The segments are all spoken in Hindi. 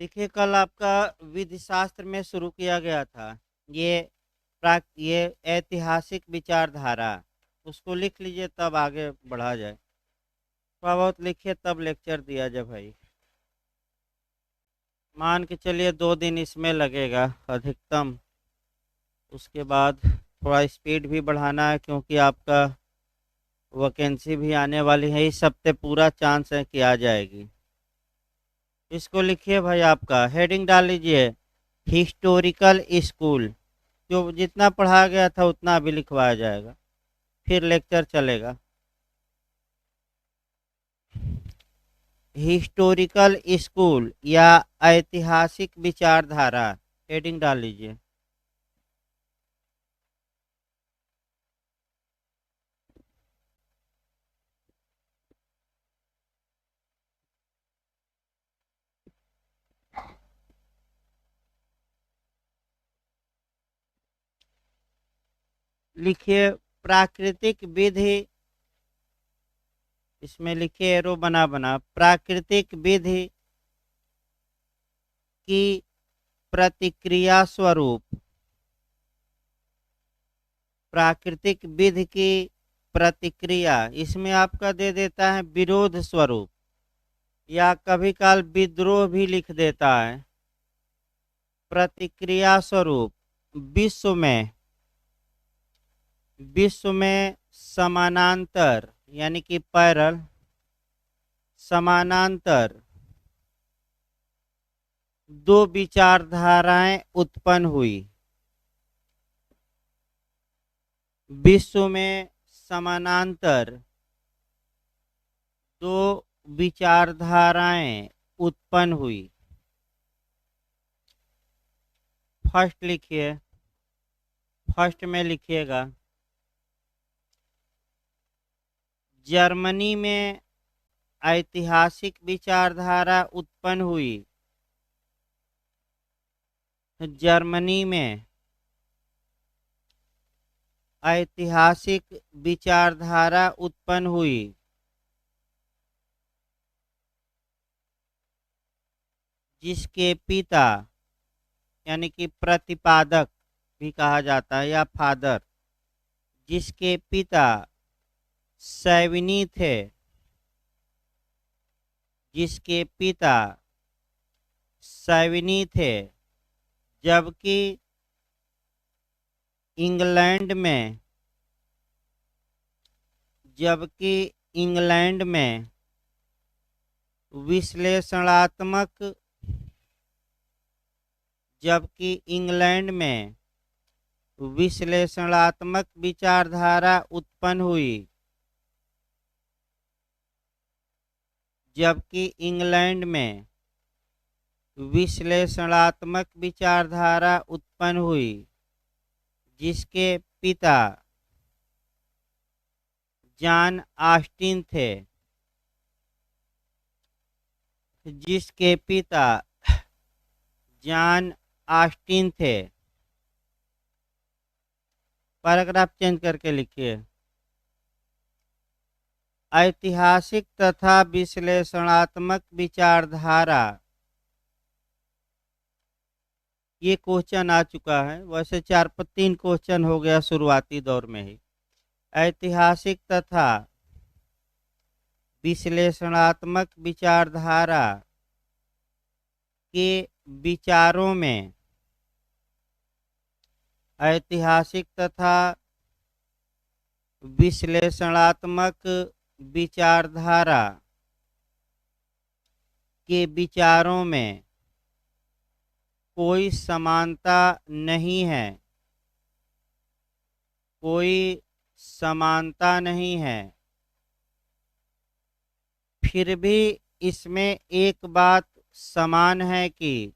देखिए, कल आपका विधि शास्त्र में शुरू किया गया था। ये ये ऐतिहासिक विचारधारा, उसको लिख लीजिए तब आगे बढ़ा जाए। थोड़ा बहुत लिखिए तब लेक्चर दिया जाए भाई। मान के चलिए 2 दिन इसमें लगेगा अधिकतम। उसके बाद थोड़ा स्पीड भी बढ़ाना है, क्योंकि आपका वैकेंसी भी आने वाली है। इस हफ्ते पूरा चांस है कि आ जाएगी। इसको लिखिए भाई, आपका हेडिंग डाल लीजिए, हिस्टोरिकल स्कूल। जो जितना पढ़ाया गया था उतना अभी लिखवाया जाएगा, फिर लेक्चर चलेगा। हिस्टोरिकल स्कूल या ऐतिहासिक विचारधारा, हेडिंग डाल लीजिए। लिखिए प्राकृतिक विधि, इसमें लिखिए एरो बना बना, प्राकृतिक विधि की प्रतिक्रिया स्वरूप। प्राकृतिक विधि की प्रतिक्रिया, इसमें आपका दे देता है विरोध स्वरूप, या कभी काल विद्रोह भी लिख देता है। प्रतिक्रिया स्वरूप विश्व में समानांतर, यानी कि पैरल, समानांतर दो विचारधाराएं उत्पन्न हुई। विश्व में समानांतर दो विचारधाराएं उत्पन्न हुई। फर्स्ट लिखिए, फर्स्ट में लिखिएगा जर्मनी में ऐतिहासिक विचारधारा उत्पन्न हुई। जर्मनी में ऐतिहासिक विचारधारा उत्पन्न हुई, जिसके पिता, यानी कि प्रतिपादक भी कहा जाता है, या फादर, जिसके पिता सैविनी थे, जिसके पिता सैविनी थे, जबकि इंग्लैंड में जबकि इंग्लैंड में विश्लेषणात्मक जबकि इंग्लैंड में विश्लेषणात्मक विचारधारा उत्पन्न हुई। जबकि इंग्लैंड में विश्लेषणात्मक विचारधारा उत्पन्न हुई, जिसके पिता जॉन ऑस्टिन थे, जिसके पिता जॉन ऑस्टिन थे। पैराग्राफ चेंज करके लिखिए, ऐतिहासिक तथा विश्लेषणात्मक विचारधारा। ये क्वेश्चन आ चुका है, वैसे 4-3 क्वेश्चन हो गया शुरुआती दौर में ही। ऐतिहासिक तथा विश्लेषणात्मक विचारधारा के विचारों में ऐतिहासिक तथा विश्लेषणात्मक विचारधारा के विचारों में कोई समानता नहीं है, कोई समानता नहीं है। फिर भी इसमें एक बात समान है कि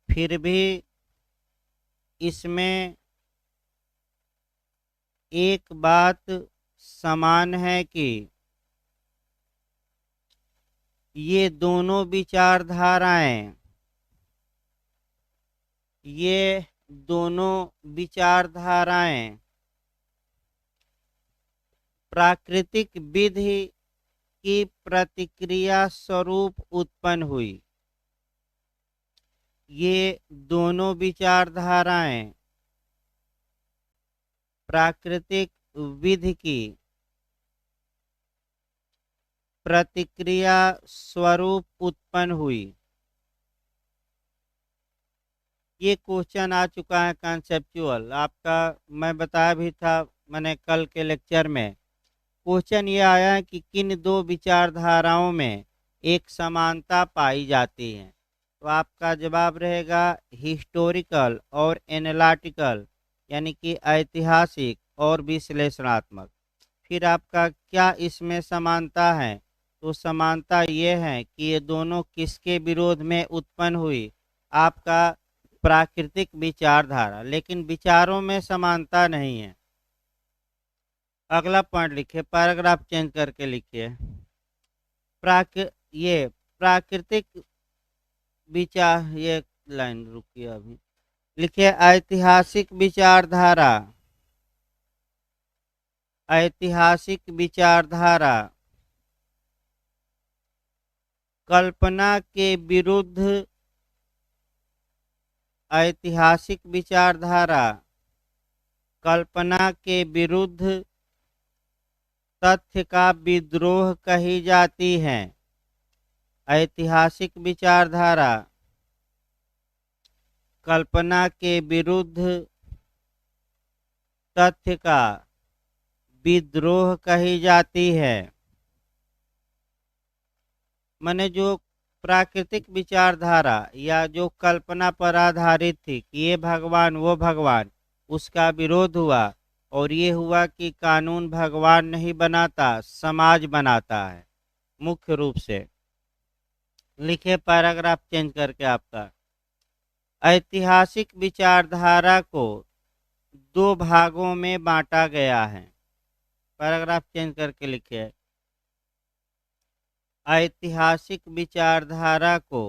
फिर भी इसमें एक बात समान है कि ये दोनों विचारधाराएं ये दोनों विचारधाराएं प्राकृतिक विधि की प्रतिक्रिया स्वरूप उत्पन्न हुई। ये दोनों विचारधाराएं प्राकृतिक विधि की प्रतिक्रिया स्वरूप उत्पन्न हुई। ये क्वेश्चन आ चुका है कॉन्सेप्चुअल आपका, मैं बताया भी था मैंने कल के लेक्चर में। क्वेश्चन ये आया है कि किन दो विचारधाराओं में एक समानता पाई जाती है। तो आपका जवाब रहेगा हिस्टोरिकल और एनालिटिकल, यानी कि ऐतिहासिक और विश्लेषणात्मक। फिर आपका क्या इसमें समानता है, तो समानता ये है कि ये दोनों किसके विरोध में उत्पन्न हुई, आपका प्राकृतिक विचारधारा, लेकिन विचारों में समानता नहीं है। अगला पॉइंट लिखिए, पैराग्राफ चेंज करके लिखिए। ये प्राकृतिक विचार, ये लाइन रुकिए अभी, लिखिए ऐतिहासिक विचारधारा, ऐतिहासिक विचारधारा कल्पना के विरुद्ध, ऐतिहासिक विचारधारा कल्पना के विरुद्ध तथ्य का विद्रोह कही जाती है। ऐतिहासिक विचारधारा कल्पना के विरुद्ध तथ्य का विद्रोह कही जाती है। माने जो प्राकृतिक विचारधारा या जो कल्पना पर आधारित थी कि ये भगवान वो भगवान, उसका विरोध हुआ और ये हुआ कि कानून भगवान नहीं बनाता, समाज बनाता है मुख्य रूप से। लिखे पैराग्राफ चेंज करके आपका, ऐतिहासिक विचारधारा को दो भागों में बांटा गया है। पैराग्राफ चेंज करके लिखिए, ऐतिहासिक विचारधारा को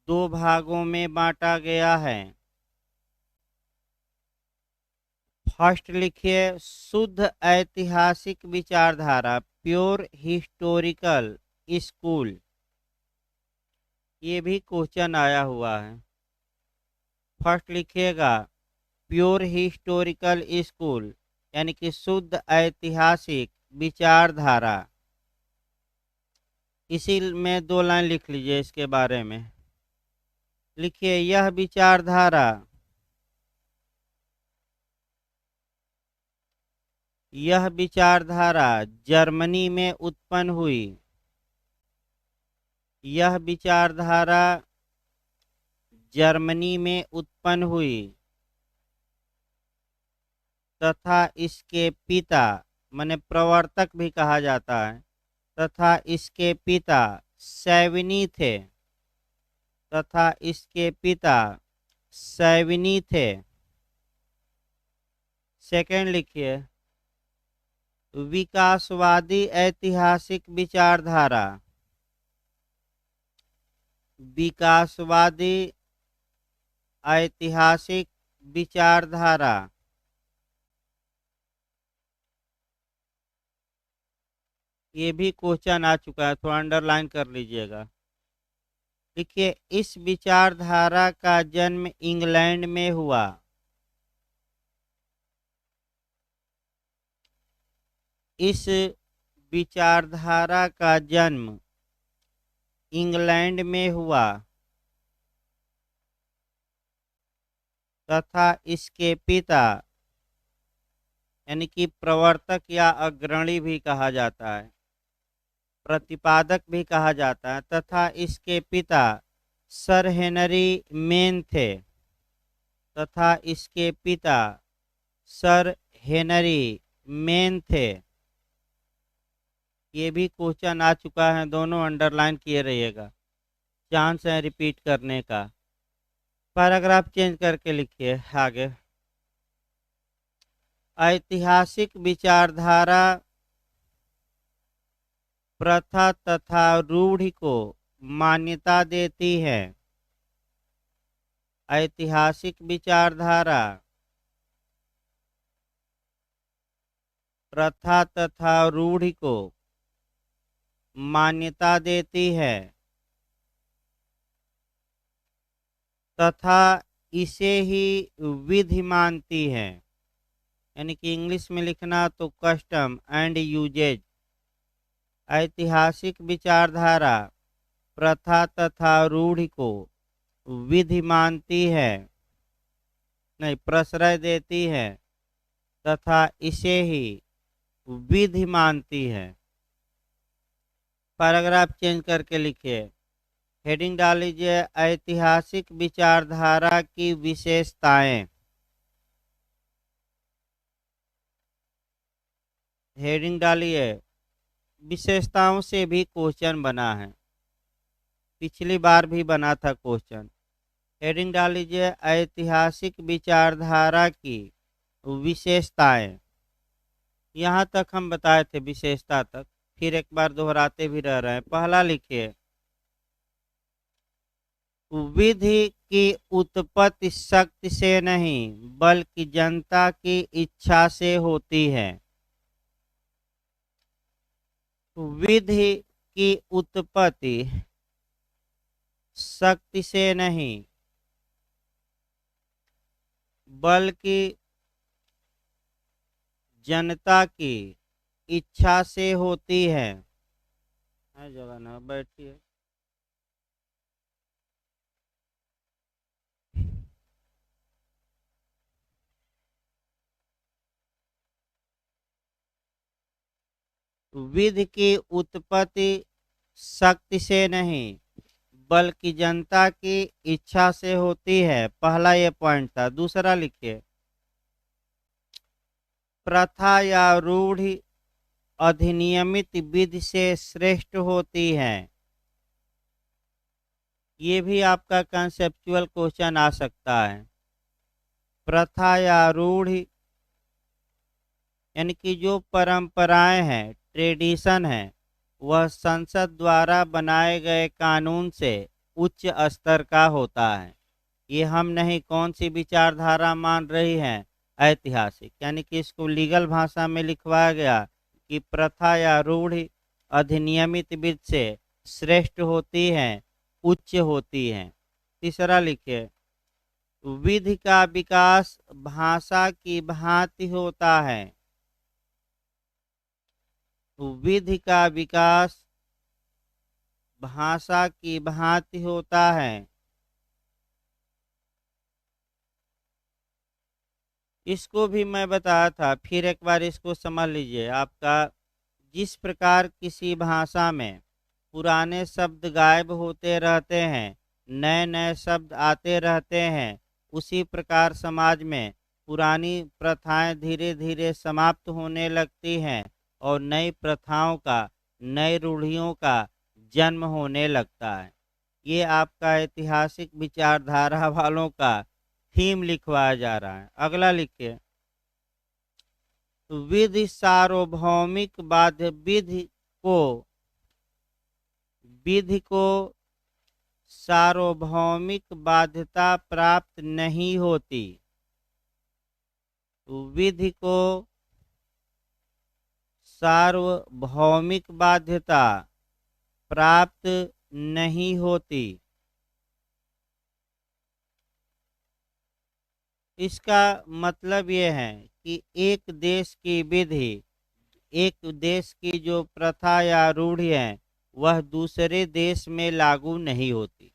दो भागों में बांटा गया है। फर्स्ट लिखिए शुद्ध ऐतिहासिक विचारधारा, प्योर हिस्टोरिकल स्कूल। ये भी क्वेश्चन आया हुआ है। फर्स्ट लिखिएगा प्योर हिस्टोरिकल स्कूल, यानी कि शुद्ध ऐतिहासिक विचारधारा। इसी में दो लाइन लिख लीजिए इसके बारे में। लिखिए यह विचारधारा जर्मनी में उत्पन्न हुई। यह विचारधारा जर्मनी में उत्पन्न हुई तथा इसके पिता, माने प्रवर्तक भी कहा जाता है, तथा इसके पिता सैविनी थे, तथा इसके पिता सैविनी थे। सेकंड लिखिए विकासवादी ऐतिहासिक विचारधारा, विकासवादी ऐतिहासिक विचारधारा ये भी क्वेश्चन आ चुका है, थोड़ा अंडरलाइन कर लीजिएगा। देखिए इस विचारधारा का जन्म इंग्लैंड में हुआ। इस विचारधारा का जन्म इंग्लैंड में हुआ तथा इसके पिता, यानी कि प्रवर्तक या अग्रणी भी कहा जाता है, प्रतिपादक भी कहा जाता है, तथा इसके पिता सर हेनरी मेन थे, तथा इसके पिता सर हेनरी मेन थे। ये भी क्वेश्चन आ चुका है, दोनों अंडरलाइन किए रहिएगा, चांस है रिपीट करने का। पैराग्राफ चेंज करके लिखिए आगे। ऐतिहासिक विचारधारा प्रथा तथा रूढ़ि को मान्यता देती है। ऐतिहासिक विचारधारा प्रथा तथा रूढ़ि को मान्यता देती है। तथा इसे ही विधि मानती है। यानी कि इंग्लिश में लिखना तो कस्टम एंड यूजेज। ऐतिहासिक विचारधारा प्रथा तथा रूढ़ि को विधि मानती है, नहीं प्रश्रय देती है, तथा इसे ही विधि मानती है। पैराग्राफ चेंज करके लिखिए, हेडिंग डाल लीजिए ऐतिहासिक विचारधारा की विशेषताएं। हेडिंग डालिए, विशेषताओं से भी क्वेश्चन बना है, पिछली बार भी बना था क्वेश्चन। हेडिंग डाल लीजिए ऐतिहासिक विचारधारा की विशेषताएं। यहाँ तक हम बताए थे विशेषता तक, फिर एक बार दोहराते भी रह रहे हैं। पहला लिखिए, विधि की उत्पत्ति शक्ति से नहीं बल्कि जनता की इच्छा से होती है। विधि की उत्पत्ति शक्ति से नहीं बल्कि जनता की इच्छा से होती है। जगह ना बैठिए। विधि की उत्पत्ति शक्ति से नहीं बल्कि जनता की इच्छा से होती है। पहला ये पॉइंट था। दूसरा लिखिए, प्रथा या रूढ़ि अधिनियमित विधि से श्रेष्ठ होती है। ये भी आपका कंसेप्चुअल क्वेश्चन आ सकता है। प्रथा या रूढ़ि यानी कि जो परंपराएं हैं, ट्रेडिशन है, वह संसद द्वारा बनाए गए कानून से उच्च स्तर का होता है। ये हम नहीं, कौन सी विचारधारा मान रही है? ऐतिहासिक। यानी कि इसको लीगल भाषा में लिखवाया गया कि प्रथा या रूढ़ि अधिनियमित विधि से श्रेष्ठ होती है, उच्च होती है। तीसरा लिखिए, विधि का विकास भाषा की भांति होता है। विधि का विकास भाषा की भांति होता है। इसको भी मैं बताया था, फिर एक बार इसको समझ लीजिए। आपका जिस प्रकार किसी भाषा में पुराने शब्द गायब होते रहते हैं, नए नए शब्द आते रहते हैं, उसी प्रकार समाज में पुरानी प्रथाएं धीरे धीरे समाप्त होने लगती हैं और नई प्रथाओं का, नई रूढ़ियों का जन्म होने लगता है। ये आपका ऐतिहासिक विचारधारा वालों का थीम लिखवाया जा रहा है। अगला लिखिए, विधि सार्वभौमिक बाध्य विधि को सार्वभौमिक बाध्यता प्राप्त नहीं होती। विधि को सार्वभौमिक बाध्यता प्राप्त नहीं होती। इसका मतलब ये है कि एक देश की विधि, एक देश की जो प्रथा या रूढ़ी है, वह दूसरे देश में लागू नहीं होती।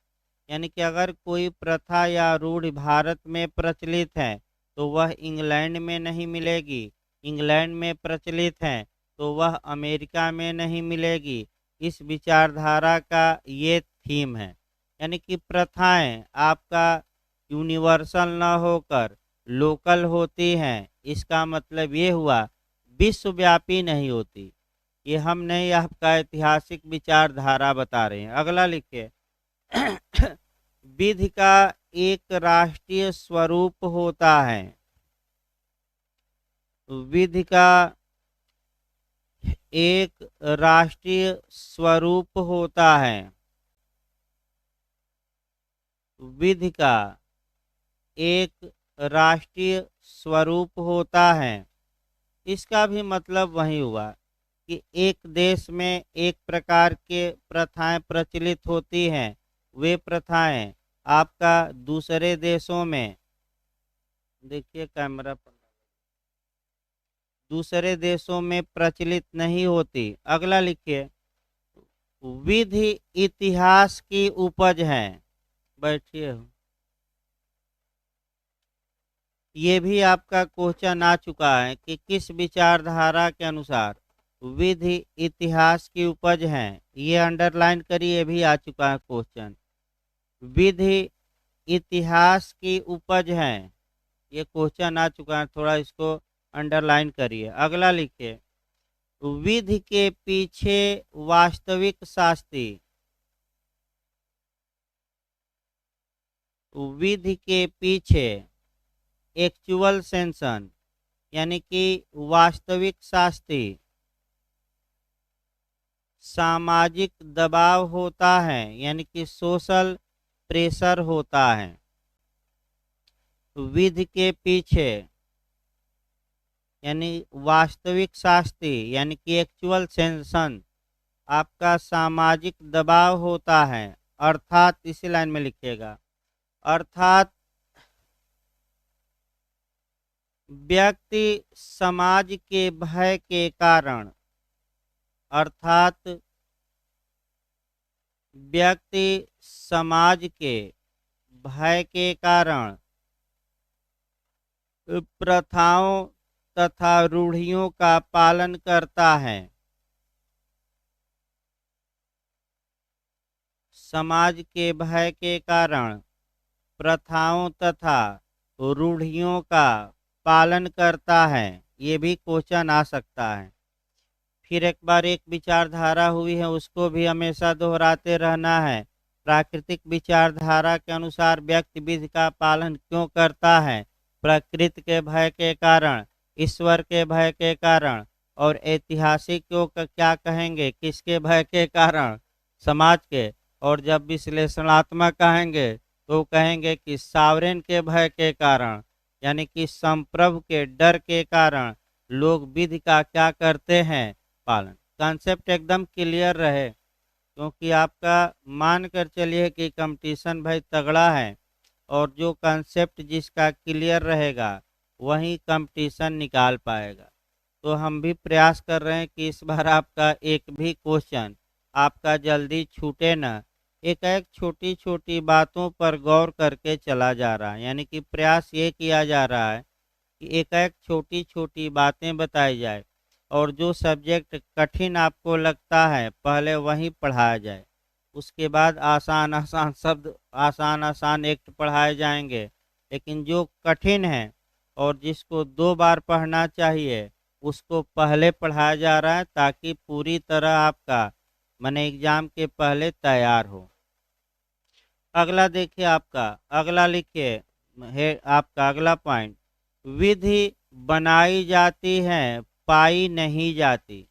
यानी कि अगर कोई प्रथा या रूढ़ी भारत में प्रचलित है तो वह इंग्लैंड में नहीं मिलेगी, इंग्लैंड में प्रचलित है तो वह अमेरिका में नहीं मिलेगी। इस विचारधारा का ये थीम है। यानी कि प्रथाएं आपका यूनिवर्सल न होकर लोकल होती हैं। इसका मतलब ये हुआ विश्वव्यापी नहीं होती। ये हम नहीं, आपका ऐतिहासिक विचारधारा बता रहे हैं। अगला लिखिए, विधि का एक राष्ट्रीय स्वरूप होता है। विधि का एक राष्ट्रीय स्वरूप होता है। विधि का एक राष्ट्रीय स्वरूप होता है। इसका भी मतलब वही हुआ कि एक देश में एक प्रकार के प्रथाएं प्रचलित होती हैं। वे प्रथाएं आपका दूसरे देशों में, देखिए कैमरा पर, दूसरे देशों में प्रचलित नहीं होती। अगला लिखिए, विधि इतिहास की उपज है। बैठिए, ये भी आपका क्वेश्चन आ चुका है कि किस विचारधारा के अनुसार विधि इतिहास की उपज है। ये अंडरलाइन करिए, भी आ चुका है क्वेश्चन। विधि इतिहास की उपज है, ये क्वेश्चन आ चुका है, थोड़ा इसको अंडरलाइन करिए। अगला लिखिए, विधि के पीछे वास्तविक शास्त्री। विधि के पीछे एक्चुअल सेंसन, यानी कि वास्तविक शास्त्री, सामाजिक दबाव होता है, यानी कि सोशल प्रेशर होता है। विधि के पीछे यानी वास्तविक शास्त्री, यानी कि एक्चुअल सेंसन, आपका सामाजिक दबाव होता है। अर्थात इसी लाइन में लिखिएगा, अर्थात व्यक्ति समाज के भय के कारण, अर्थात व्यक्ति समाज के भय के कारण प्रथाओं तथा रूढ़ियों का पालन करता है। समाज के भय के कारण प्रथाओं तथा रूढ़ियों का पालन करता है, ये भी क्वेश्चन आ सकता है। फिर एक बार एक विचारधारा हुई है, उसको भी हमेशा दोहराते रहना है। प्राकृतिक विचारधारा के अनुसार व्यक्ति विधि का पालन क्यों करता है? प्रकृति के भय के कारण, ईश्वर के भय के कारण, और ऐतिहासिक को क्या कहेंगे, किसके भय के कारण? समाज के। और जब विश्लेषणात्मक कहेंगे तो कहेंगे कि सावरेन के भय के कारण, यानी कि संप्रभु के डर के कारण लोग विधि का क्या करते हैं? पालन। कॉन्सेप्ट एकदम क्लियर रहे, क्योंकि आपका मान कर चलिए कि कंपटीशन भाई तगड़ा है, और जो कॉन्सेप्ट जिसका क्लियर रहेगा वही कंपटीशन निकाल पाएगा। तो हम भी प्रयास कर रहे हैं कि इस बार आपका एक भी क्वेश्चन आपका जल्दी छूटे न। एक एक छोटी छोटी बातों पर गौर करके चला जा रहा है, यानी कि प्रयास ये किया जा रहा है कि एक एक छोटी छोटी बातें बताई जाए, और जो सब्जेक्ट कठिन आपको लगता है पहले वही पढ़ाया जाए, उसके बाद आसान आसान शब्द, आसान आसान एक्ट पढ़ाए जाएंगे। लेकिन जो कठिन है और जिसको 2 बार पढ़ना चाहिए उसको पहले पढ़ाया जा रहा है, ताकि पूरी तरह आपका माने एग्जाम के पहले तैयार हो। अगला देखिए, आपका अगला लिखिए है, आपका अगला पॉइंट, विधि बनाई जाती है, पाई नहीं जाती।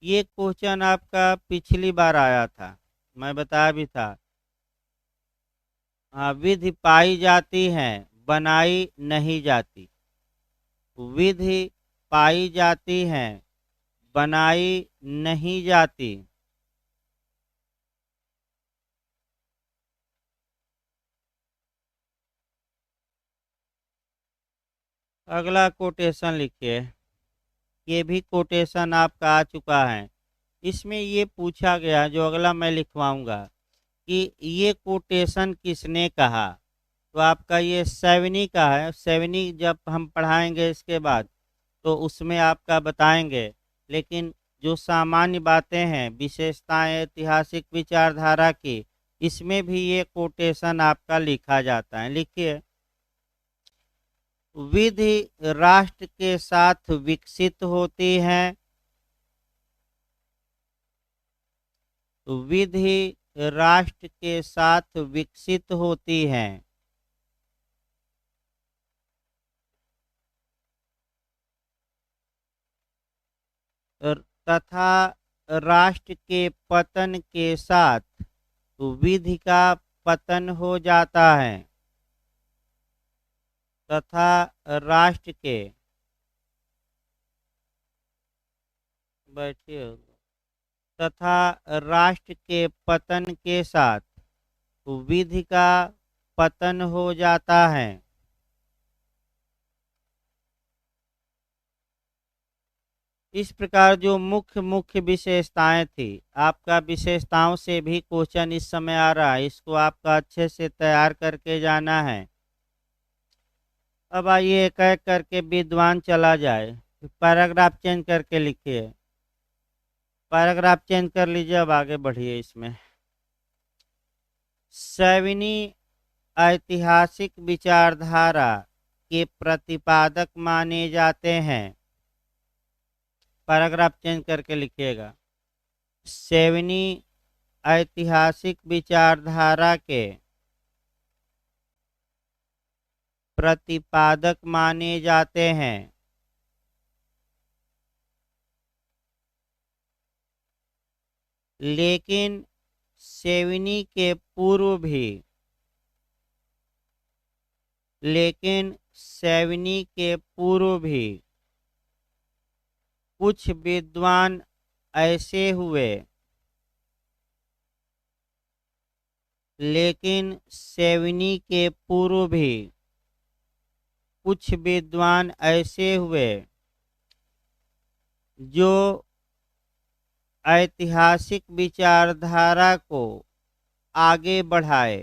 ये क्वेश्चन आपका पिछली बार आया था, मैं बताया भी था। हाँ, विधि पाई जाती है, बनाई नहीं जाती। विधि पाई जाती है, बनाई नहीं जाती। अगला कोटेशन लिखिए, ये भी कोटेशन आपका आ चुका है। इसमें ये पूछा गया, जो अगला मैं लिखवाऊंगा, कि ये कोटेशन किसने कहा। तो आपका ये सेवनी का है। सेवनी जब हम पढ़ाएंगे इसके बाद तो उसमें आपका बताएंगे, लेकिन जो सामान्य बातें हैं, विशेषताएं ऐतिहासिक विचारधारा की, इसमें भी ये कोटेशन आपका लिखा जाता है। लिखिए, विधि राष्ट्र के साथ विकसित होती है। विधि राष्ट्र के साथ विकसित होती है, तथा राष्ट्र के पतन के साथ विधि का पतन हो जाता है। तथा राष्ट्र के, बैठिए, तथा राष्ट्र के पतन के साथ विधि का पतन हो जाता है। इस प्रकार जो मुख्य मुख्य विशेषताएं थी, आपका विशेषताओं से भी क्वेश्चन इस समय आ रहा है, इसको आपका अच्छे से तैयार करके जाना है। अब आइए एक एक करके विद्वान चला जाए। पैराग्राफ चेंज करके लिखिए, पैराग्राफ चेंज कर लीजिए, अब आगे बढ़िए इसमें। सैविनी ऐतिहासिक विचारधारा के प्रतिपादक माने जाते हैं। पैराग्राफ चेंज करके लिखिएगा। सैविनी ऐतिहासिक विचारधारा के प्रतिपादक माने जाते हैं। लेकिन सैविनी के पूर्व भी कुछ विद्वान ऐसे हुए। लेकिन सैविनी के पूर्व भी कुछ विद्वान ऐसे हुए जो ऐतिहासिक विचारधारा को आगे बढ़ाए।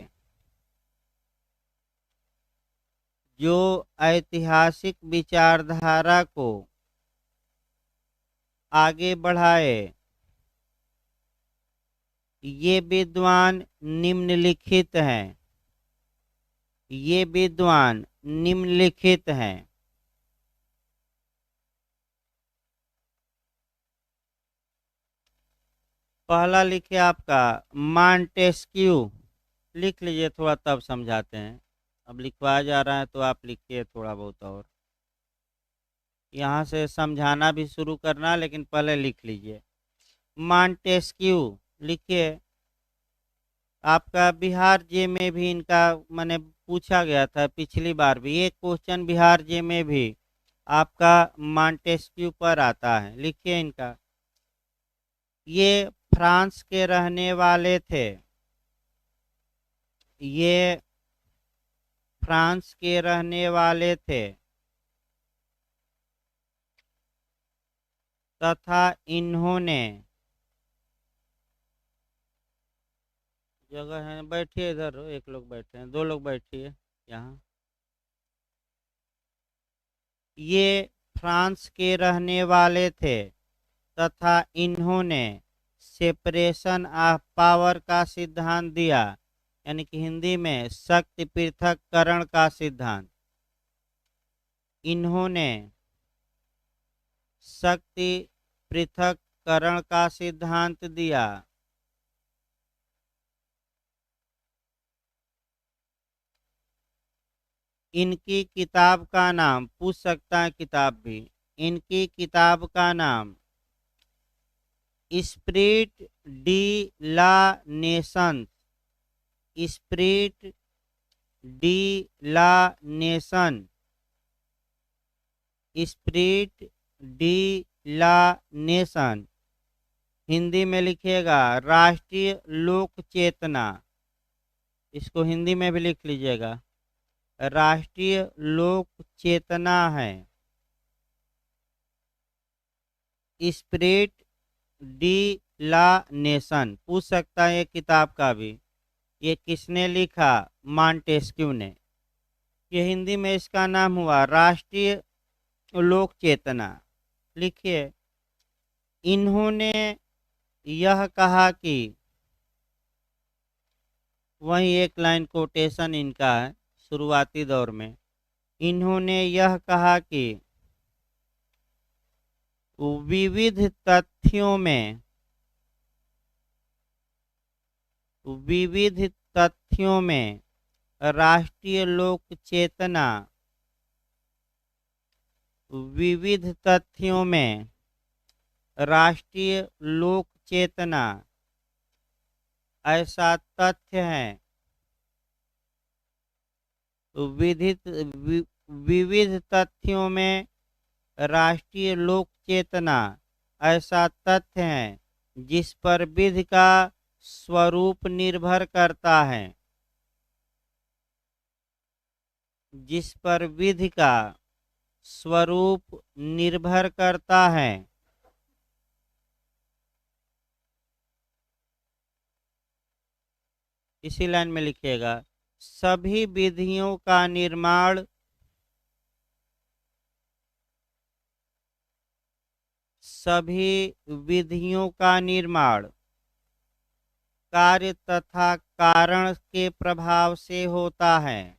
ये विद्वान निम्नलिखित हैं। पहला लिखिए आपका मॉन्टेस्क्यू, लिख लीजिए, थोड़ा तब समझाते हैं। अब लिखवाया जा रहा है तो आप लिखिए थोड़ा बहुत, और यहाँ से समझाना भी शुरू करना, लेकिन पहले लिख लीजिए। मॉन्टेस्क्यू लिखिए। आपका बिहार जे में भी इनका मैंने पूछा गया था पिछली बार भी, एक क्वेश्चन बिहार जे में भी आपका मॉन्टेस्क्यू पर आता है। लिखिए इनका। ये फ्रांस के रहने वाले थे। ये फ्रांस के रहने वाले थे तथा इन्होंने, जगह है, बैठिए इधर, एक लोग बैठे हैं, दो लोग बैठिए यहाँ। ये फ्रांस के रहने वाले थे तथा इन्होंने सेपरेशन ऑफ पावर का सिद्धांत दिया, यानी कि हिंदी में शक्ति पृथक्करण का सिद्धांत। इन्होंने शक्ति पृथक्करण का सिद्धांत दिया। इनकी किताब का नाम, पूछ सकता है किताब भी, इनकी किताब का नाम स्पिरिट डी ला नेशन, स्पिरिट डी ला नेशन, स्पिरिट डी ला नेशन। हिंदी में लिखिएगा राष्ट्रीय लोक चेतना, इसको हिंदी में भी लिख लीजिएगा, राष्ट्रीय लोक चेतना है। स्पिरिट डी ला नेशन, पूछ सकता है ये किताब का भी, ये किसने लिखा? मॉन्टेस्क्यू ने। ये हिंदी में इसका नाम हुआ राष्ट्रीय लोक चेतना। लिखिए। इन्होंने यह कहा कि, वही एक लाइन कोटेशन इनका है शुरुआती दौर में, इन्होंने यह कहा कि विविध तथ्यों में राष्ट्रीय लोक चेतना, विविध तथ्यों में राष्ट्रीय लोक चेतना ऐसा तथ्य है, विविध तथ्यों में राष्ट्रीय लोक चेतना ऐसा तथ्य है जिस पर विधि का स्वरूप निर्भर करता है। जिस पर विधि का स्वरूप निर्भर करता है। इसी लाइन में लिखिएगा, सभी विधियों का निर्माण कार्य तथा कारण के प्रभाव से होता है।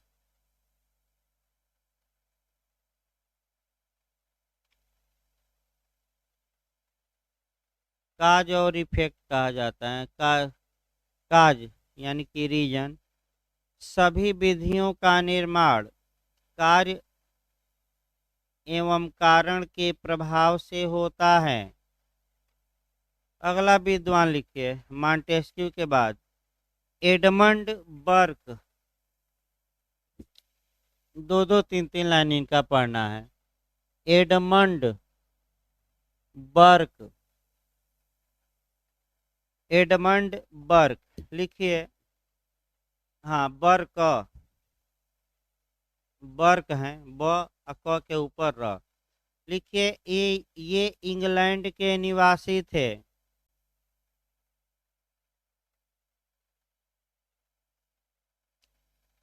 काज और इफेक्ट कहा जाता है। काज यानी कि रीजन, सभी विधियों का निर्माण कार्य एवं कारण के प्रभाव से होता है। अगला विद्वान लिखिए मॉन्टेस्क्यू के बाद एडमंड बर्क। दो दो तीन तीन लाइन इनका पढ़ना है। एडमंड बर्क, एडमंड बर्क लिखिए। हाँ, बर्क, बर्क हैं, ब क के ऊपर र। लिखिए ये इंग्लैंड के निवासी थे।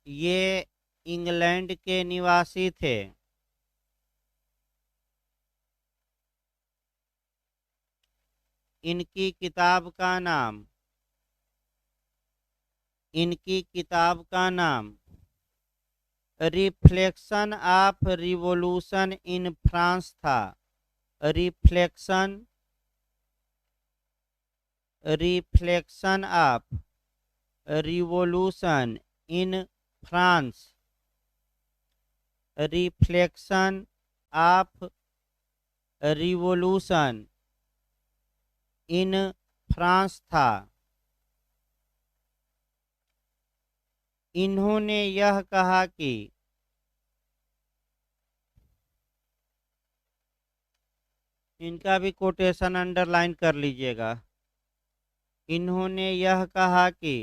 ये इंग्लैंड के निवासी थे। इनकी किताब का नाम, इनकी किताब का नाम reflection of revolution in France था। Reflection, reflection of revolution in France, reflection of revolution in France था। इन्होंने यह कहा कि इनका भी कोटेशन अंडरलाइन कर लीजिएगा। इन्होंने यह कहा कि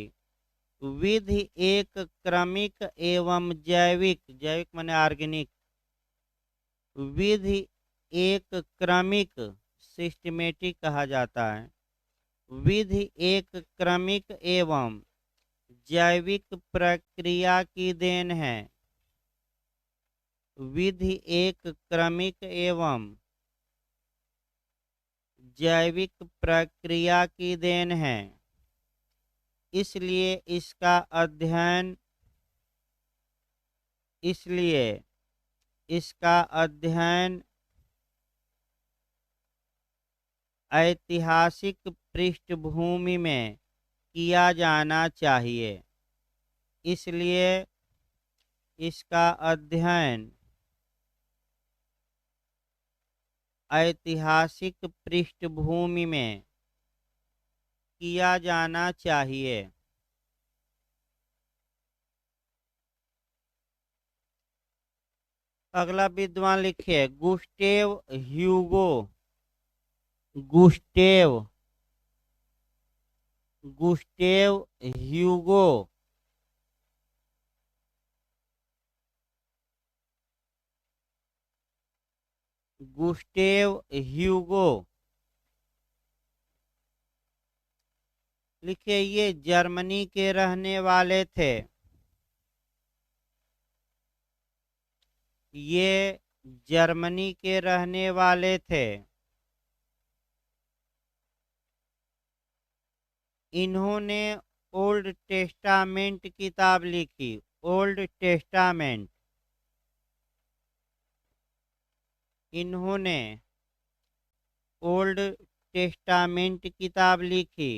विधि एक क्रमिक एवं जैविक, जैविक माने ऑर्गेनिक, विधि एक क्रमिक सिस्टमेटिक कहा जाता है। विधि एक क्रमिक एवं जैविक प्रक्रिया की देन है। विधि एक क्रमिक एवं जैविक प्रक्रिया की देन है, इसलिए इसका अध्ययन, इसलिए इसका अध्ययन ऐतिहासिक पृष्ठभूमि में किया जाना चाहिए। इसलिए इसका अध्ययन ऐतिहासिक पृष्ठभूमि में किया जाना चाहिए। अगला विद्वान लिखिए गुस्टेव ह्यूगो। गुस्टेव, गुस्टेव ह्यूगो। गुस्टेव ह्यूगो लिखिए, ये जर्मनी के रहने वाले थे। ये जर्मनी के रहने वाले थे। इन्होंने ओल्ड टेस्टामेंट किताब लिखी। ओल्ड टेस्टामेंट, इन्होंने ओल्ड टेस्टामेंट किताब लिखी।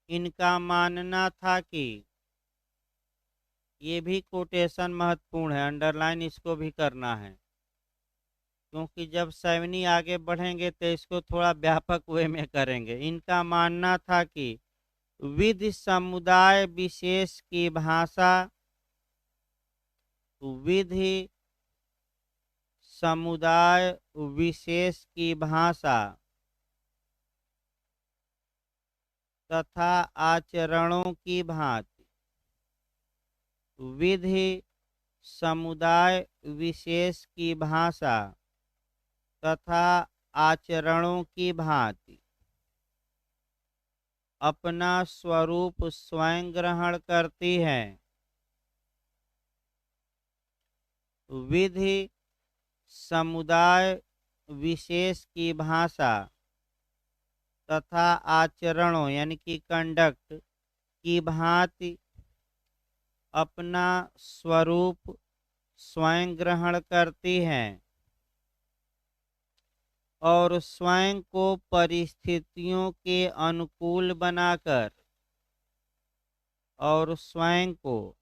इनका मानना था कि, ये भी कोटेशन महत्वपूर्ण है, अंडरलाइन इसको भी करना है, क्योंकि जब सैवनी आगे बढ़ेंगे तो इसको थोड़ा व्यापक वे में करेंगे। इनका मानना था कि विधि समुदाय विशेष की भाषा, विधि समुदाय विशेष की भाषा तथा आचरणों की भांति विधि समुदाय विशेष की भाषा तथा आचरणों की भांति अपना स्वरूप स्वयं ग्रहण करती है। विधि समुदाय विशेष की भाषा तथा आचरणों यानी कि कंडक्ट की भांति अपना स्वरूप स्वयं ग्रहण करती हैं और स्वयं को परिस्थितियों के अनुकूल बनाकर और स्वयं को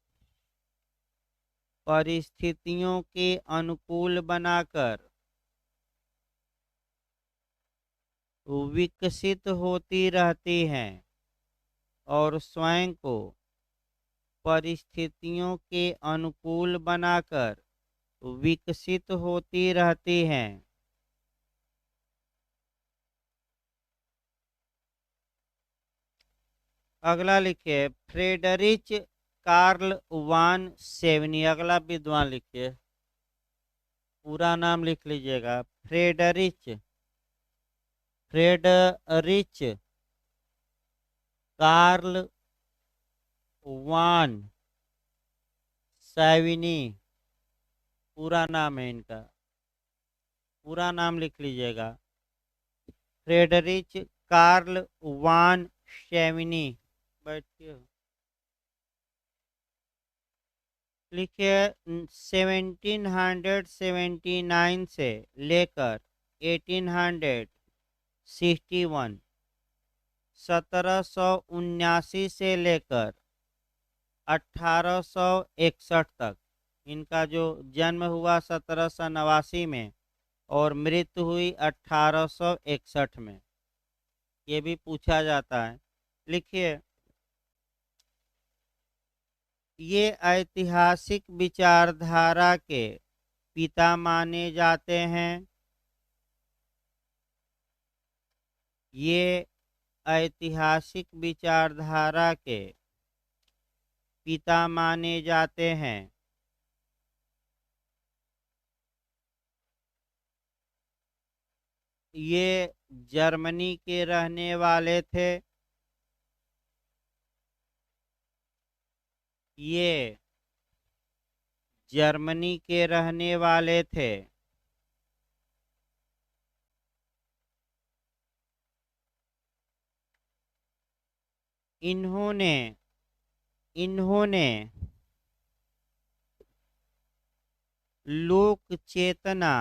परिस्थितियों के अनुकूल बनाकर विकसित होती रहती हैं और स्वयं को परिस्थितियों के अनुकूल बनाकर विकसित होती रहती हैं। अगला लिखिए फ्रेडरिच कार्ल वान सेवनी। अगला विद्वान लिखिए, पूरा नाम लिख लीजिएगा। फ्रेडरिच कार्ल वान सेवनी, पूरा नाम है इनका, पूरा नाम लिख लीजिएगा। फ्रेडरिच कार्ल वान सेवनी। बैठिए, लिखिए 1779 से लेकर 1861, 1779 से लेकर 1861 तक इनका जो जन्म हुआ 1789 में और मृत्यु हुई 1861 में, ये भी पूछा जाता है। लिखिए ये ऐतिहासिक विचारधारा के पिता माने जाते हैं। ये ऐतिहासिक विचारधारा के पिता माने जाते हैं। ये जर्मनी के रहने वाले थे। ये जर्मनी के रहने वाले थे। इन्होंने इन्होंने लोक चेतना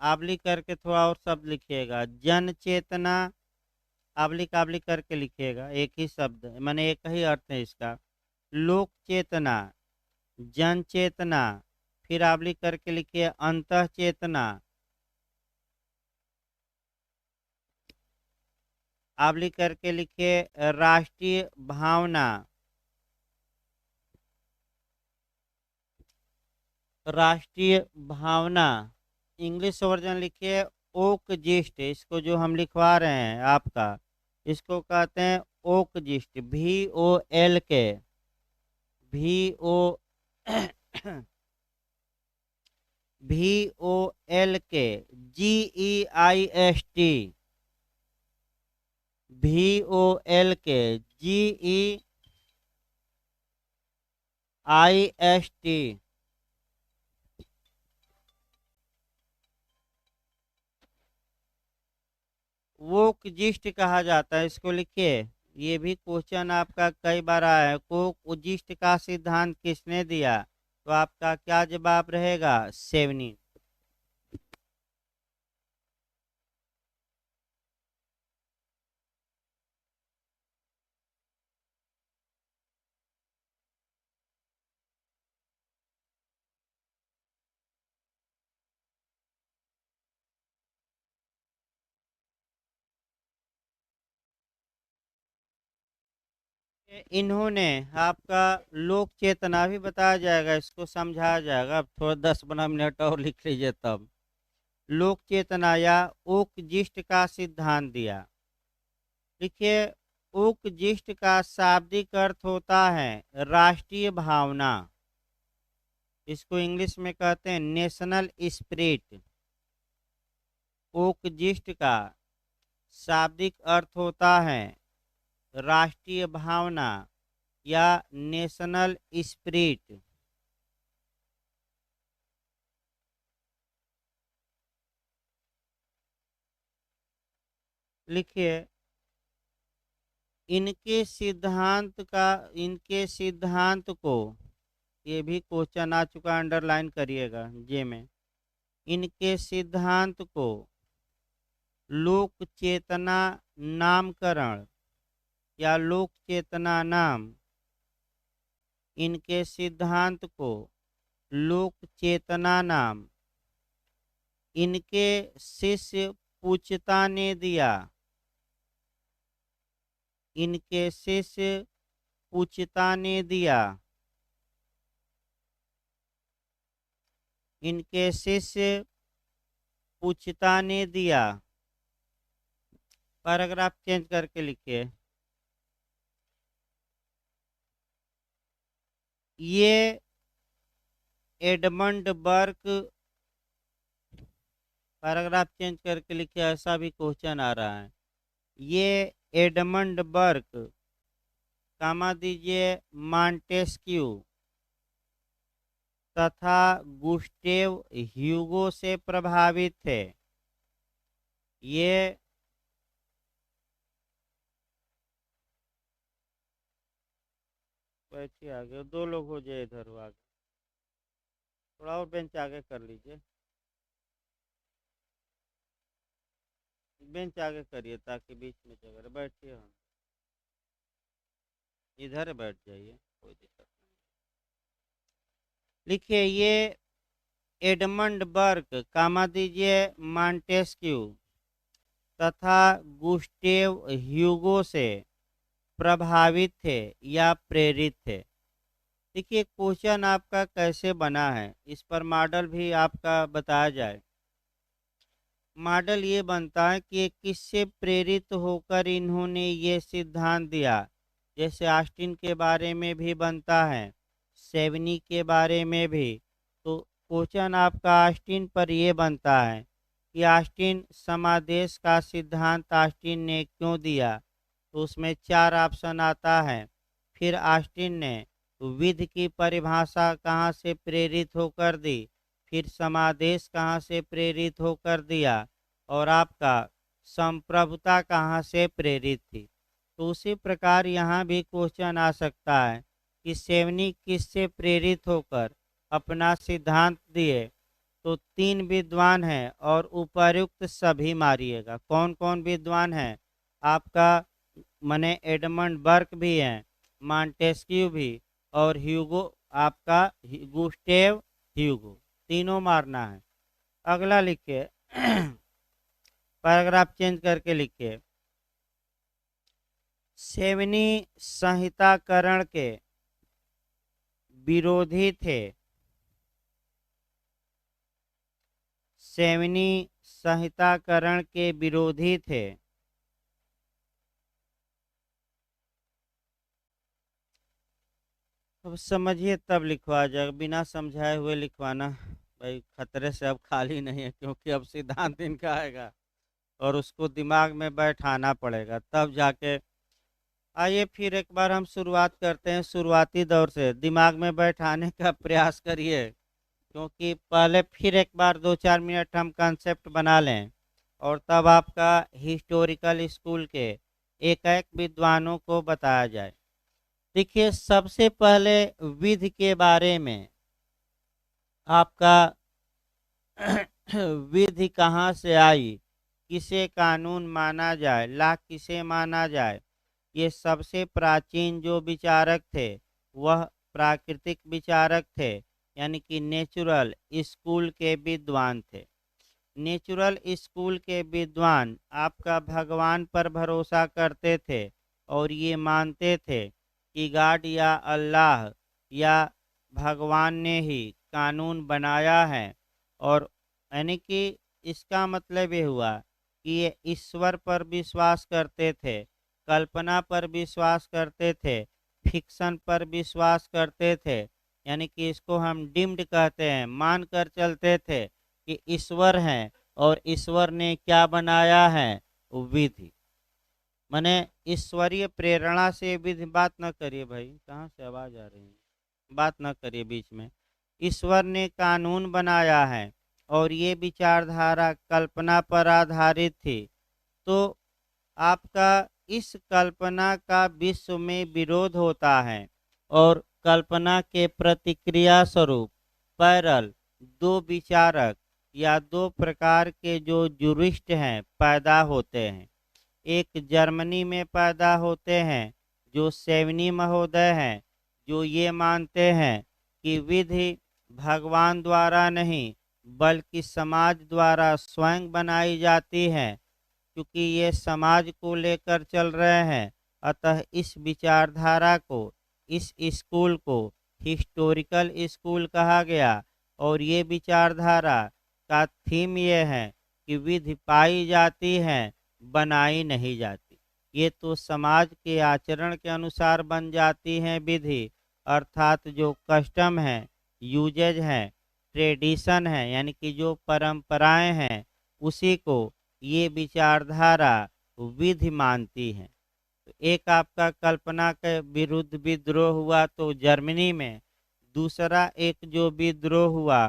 आबली करके थोड़ा और शब्द लिखिएगा। जन चेतना आबली काबली करके लिखिएगा, एक ही शब्द माने एक ही अर्थ है इसका। लोक चेतना, जन चेतना, फिर आबली करके लिखिए अंतः चेतना, आबली करके लिखिए राष्ट्रीय भावना, राष्ट्रीय भावना। इंग्लिश वर्जन लिखिए ओक जिस्ट। इसको जो हम लिखवा रहे हैं आपका, इसको कहते हैं ओक जिस्ट, VOLK GEIST। वो जिस्ट कहा जाता है, इसको लिखिए। ये भी क्वेश्चन आपका कई बार आया है। को उजिष्ट का सिद्धांत किसने दिया? तो आपका क्या जवाब रहेगा? सेवनी। इन्होंने आपका लोक चेतना भी बताया जाएगा, इसको समझाया जाएगा। अब थोड़ा 10-12 मिनट और लिख लीजिए तब। लोक चेतना या ओकजिष्ट का सिद्धांत दिया। देखिए, ओकजिष्ट का शाब्दिक अर्थ होता है राष्ट्रीय भावना। इसको इंग्लिश में कहते हैं नेशनल स्पिरिट। ओकजिष्ट का शाब्दिक अर्थ होता है राष्ट्रीय भावना या नेशनल स्पिरिट। लिखिए, इनके सिद्धांत को, ये भी क्वेश्चन आ चुका, अंडरलाइन करिएगा जे में। इनके सिद्धांत को लोक चेतना नामकरण या लोक चेतना नाम, इनके सिद्धांत को लोक चेतना नाम इनके शिष्य पूछता ने दिया। इनके शिष्य पूछता ने दिया। इनके शिष्य पूछता ने दिया। पैराग्राफ चेंज करके लिखिए, ये एडमंड बर्क। पैराग्राफ चेंज करके लिखिए, ऐसा भी क्वेश्चन आ रहा है। ये एडमंड बर्क, कामा दीजिए, मॉन्टेस्क्यू तथा गुस्टेव ह्यूगो से प्रभावित थे। ये बैठिए, आगे दो लोग हो जाए, इधर हो आगे, थोड़ा और बेंच आगे कर लीजिए। बेंच आगे करिए ताकि बीच में जगह, बैठिए, हम इधर बैठ जाइए, कोई दिक्कत नहीं। लिखिए, ये एडमंड बर्क, कामा दीजिए, मॉन्टेस्क्यू तथा गुस्टेव ह्यूगो से प्रभावित थे या प्रेरित थे। देखिए, क्वेश्चन आपका कैसे बना है, इस पर मॉडल भी आपका बताया जाए। मॉडल ये बनता है कि किससे प्रेरित होकर इन्होंने ये सिद्धांत दिया। जैसे ऑस्टिन के बारे में भी बनता है, सेवनी के बारे में भी। तो क्वेश्चन आपका ऑस्टिन पर ये बनता है कि ऑस्टिन समादेश का सिद्धांत ऑस्टिन ने क्यों दिया। तो उसमें 4 ऑप्शन आता है। फिर ऑस्टिन ने विधि की परिभाषा कहाँ से प्रेरित होकर दी, फिर समादेश कहाँ से प्रेरित होकर दिया, और आपका संप्रभुता कहाँ से प्रेरित थी। तो उसी प्रकार यहाँ भी क्वेश्चन आ सकता है कि सेवनी किससे प्रेरित होकर अपना सिद्धांत दिए। तो 3 विद्वान हैं और उपर्युक्त सभी मारिएगा। कौन कौन विद्वान हैं आपका, मने एडमंड बर्क भी हैं, मॉन्टेस्क्यू भी, और ह्यूगो, आपका गुस्टेव ह्यूगो, तीनों मारना है। अगला लिखिए, पैराग्राफ चेंज करके लिखिए, सेवनी संहिताकरण के विरोधी थे। सेवनी संहिताकरण के विरोधी थे। अब समझिए तब लिखवा जाएगा, बिना समझाए हुए लिखवाना भाई खतरे से अब खाली नहीं है, क्योंकि अब सिद्धांत इनका आएगा और उसको दिमाग में बैठाना पड़ेगा तब जाके। आइए फिर एक बार हम शुरुआत करते हैं, शुरुआती दौर से दिमाग में बैठाने का प्रयास करिए, क्योंकि पहले फिर एक बार 2-4 मिनट हम कंसेप्ट बना लें और तब आपका हिस्टोरिकल स्कूल के एक एक विद्वानों को बताया जाए। देखिए, सबसे पहले विधि के बारे में आपका विधि कहाँ से आई, किसे कानून माना जाए, ला किसे माना जाए। ये सबसे प्राचीन जो विचारक थे वह प्राकृतिक विचारक थे, यानी कि नेचुरल स्कूल के विद्वान थे। नेचुरल स्कूल के विद्वान आपका भगवान पर भरोसा करते थे और ये मानते थे कि गॉड या अल्लाह या भगवान ने ही कानून बनाया है, और यानी कि इसका मतलब ये हुआ कि ये ईश्वर पर विश्वास करते थे, कल्पना पर विश्वास करते थे, फिक्शन पर विश्वास करते थे। यानी कि इसको हम डिम्ड कहते हैं, मान कर चलते थे कि ईश्वर हैं और ईश्वर ने क्या बनाया है, विधि। माने ईश्वरीय प्रेरणा से विधि, बात न करिए भाई, कहाँ से आवाज आ रही है, बात न करिए बीच में। ईश्वर ने कानून बनाया है और ये विचारधारा कल्पना पर आधारित थी। तो आपका इस कल्पना का विश्व में विरोध होता है और कल्पना के प्रतिक्रिया स्वरूप पैरल दो विचारक या दो प्रकार के जो जुरिस्ट हैं पैदा होते हैं। एक जर्मनी में पैदा होते हैं जो सेवनी महोदय हैं, जो ये मानते हैं कि विधि भगवान द्वारा नहीं बल्कि समाज द्वारा स्वयं बनाई जाती है। क्योंकि ये समाज को लेकर चल रहे हैं, अतः इस विचारधारा को, इस स्कूल को हिस्टोरिकल स्कूल कहा गया। और ये विचारधारा का थीम ये है कि विधि पाई जाती है, बनाई नहीं जाती। ये तो समाज के आचरण के अनुसार बन जाती हैं विधि, अर्थात जो कस्टम है, यूजेज है, ट्रेडिशन है, यानी कि जो परंपराएं हैं, उसी को ये विचारधारा विधि मानती है। तो एक आपका कल्पना के विरुद्ध विद्रोह हुआ तो जर्मनी में, दूसरा एक जो विद्रोह हुआ